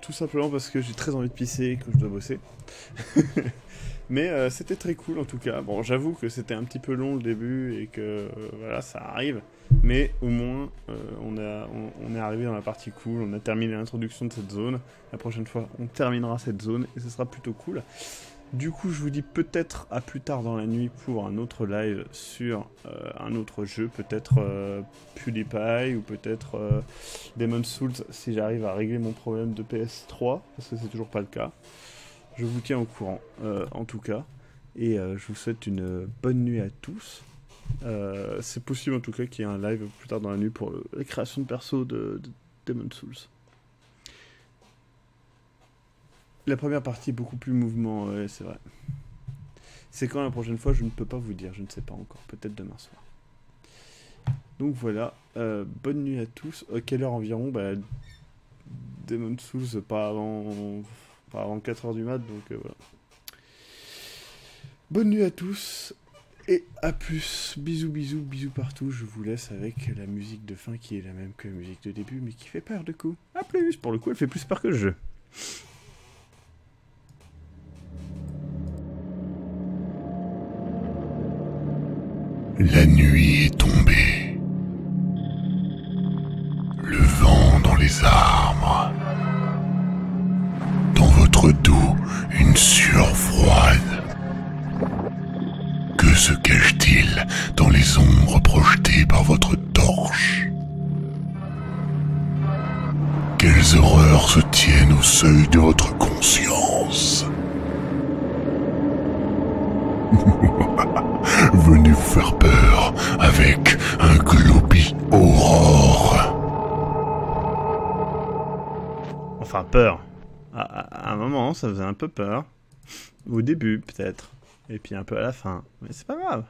A: Tout simplement parce que j'ai très envie de pisser et que je dois bosser. Mais c'était très cool en tout cas. Bon, j'avoue que c'était un petit peu long le début et que voilà, ça arrive. Mais au moins, on est arrivé dans la partie cool. On a terminé l'introduction de cette zone. La prochaine fois, on terminera cette zone et ce sera plutôt cool. Du coup, je vous dis peut-être à plus tard dans la nuit pour un autre live sur un autre jeu. Peut-être PewDiePie ou peut-être Demon's Souls si j'arrive à régler mon problème de PS3. Parce que c'est toujours pas le cas. Je vous tiens au courant, en tout cas. Et je vous souhaite une bonne nuit à tous. C'est possible en tout cas qu'il y ait un live plus tard dans la nuit pour la création de perso de Demon's Souls. La première partie est beaucoup plus mouvement, ouais, c'est vrai. C'est quand la prochaine fois, je ne peux pas vous dire, je ne sais pas encore. Peut-être demain soir. Donc voilà, bonne nuit à tous. Quelle heure environ? Demon's Souls, pas avant 4h du mat, donc voilà. Bonne nuit à tous, et à plus. Bisous, bisous, bisous partout. Je vous laisse avec la musique de fin qui est la même que la musique de début, mais qui fait peur de coup. À plus. Pour le coup, elle fait plus peur que le jeu.
B: La nuit est tombée. Le vent dans les arbres. Dans votre dos, une sueur froide. Que se cache-t-il dans les ombres projetées par votre torche? Quelles horreurs se tiennent au seuil de votre conscience? Venez vous faire peur avec un Globy Aurore.
A: Enfin, peur. À un moment, ça faisait un peu peur. Au début, peut-être. Et puis un peu à la fin. Mais c'est pas grave.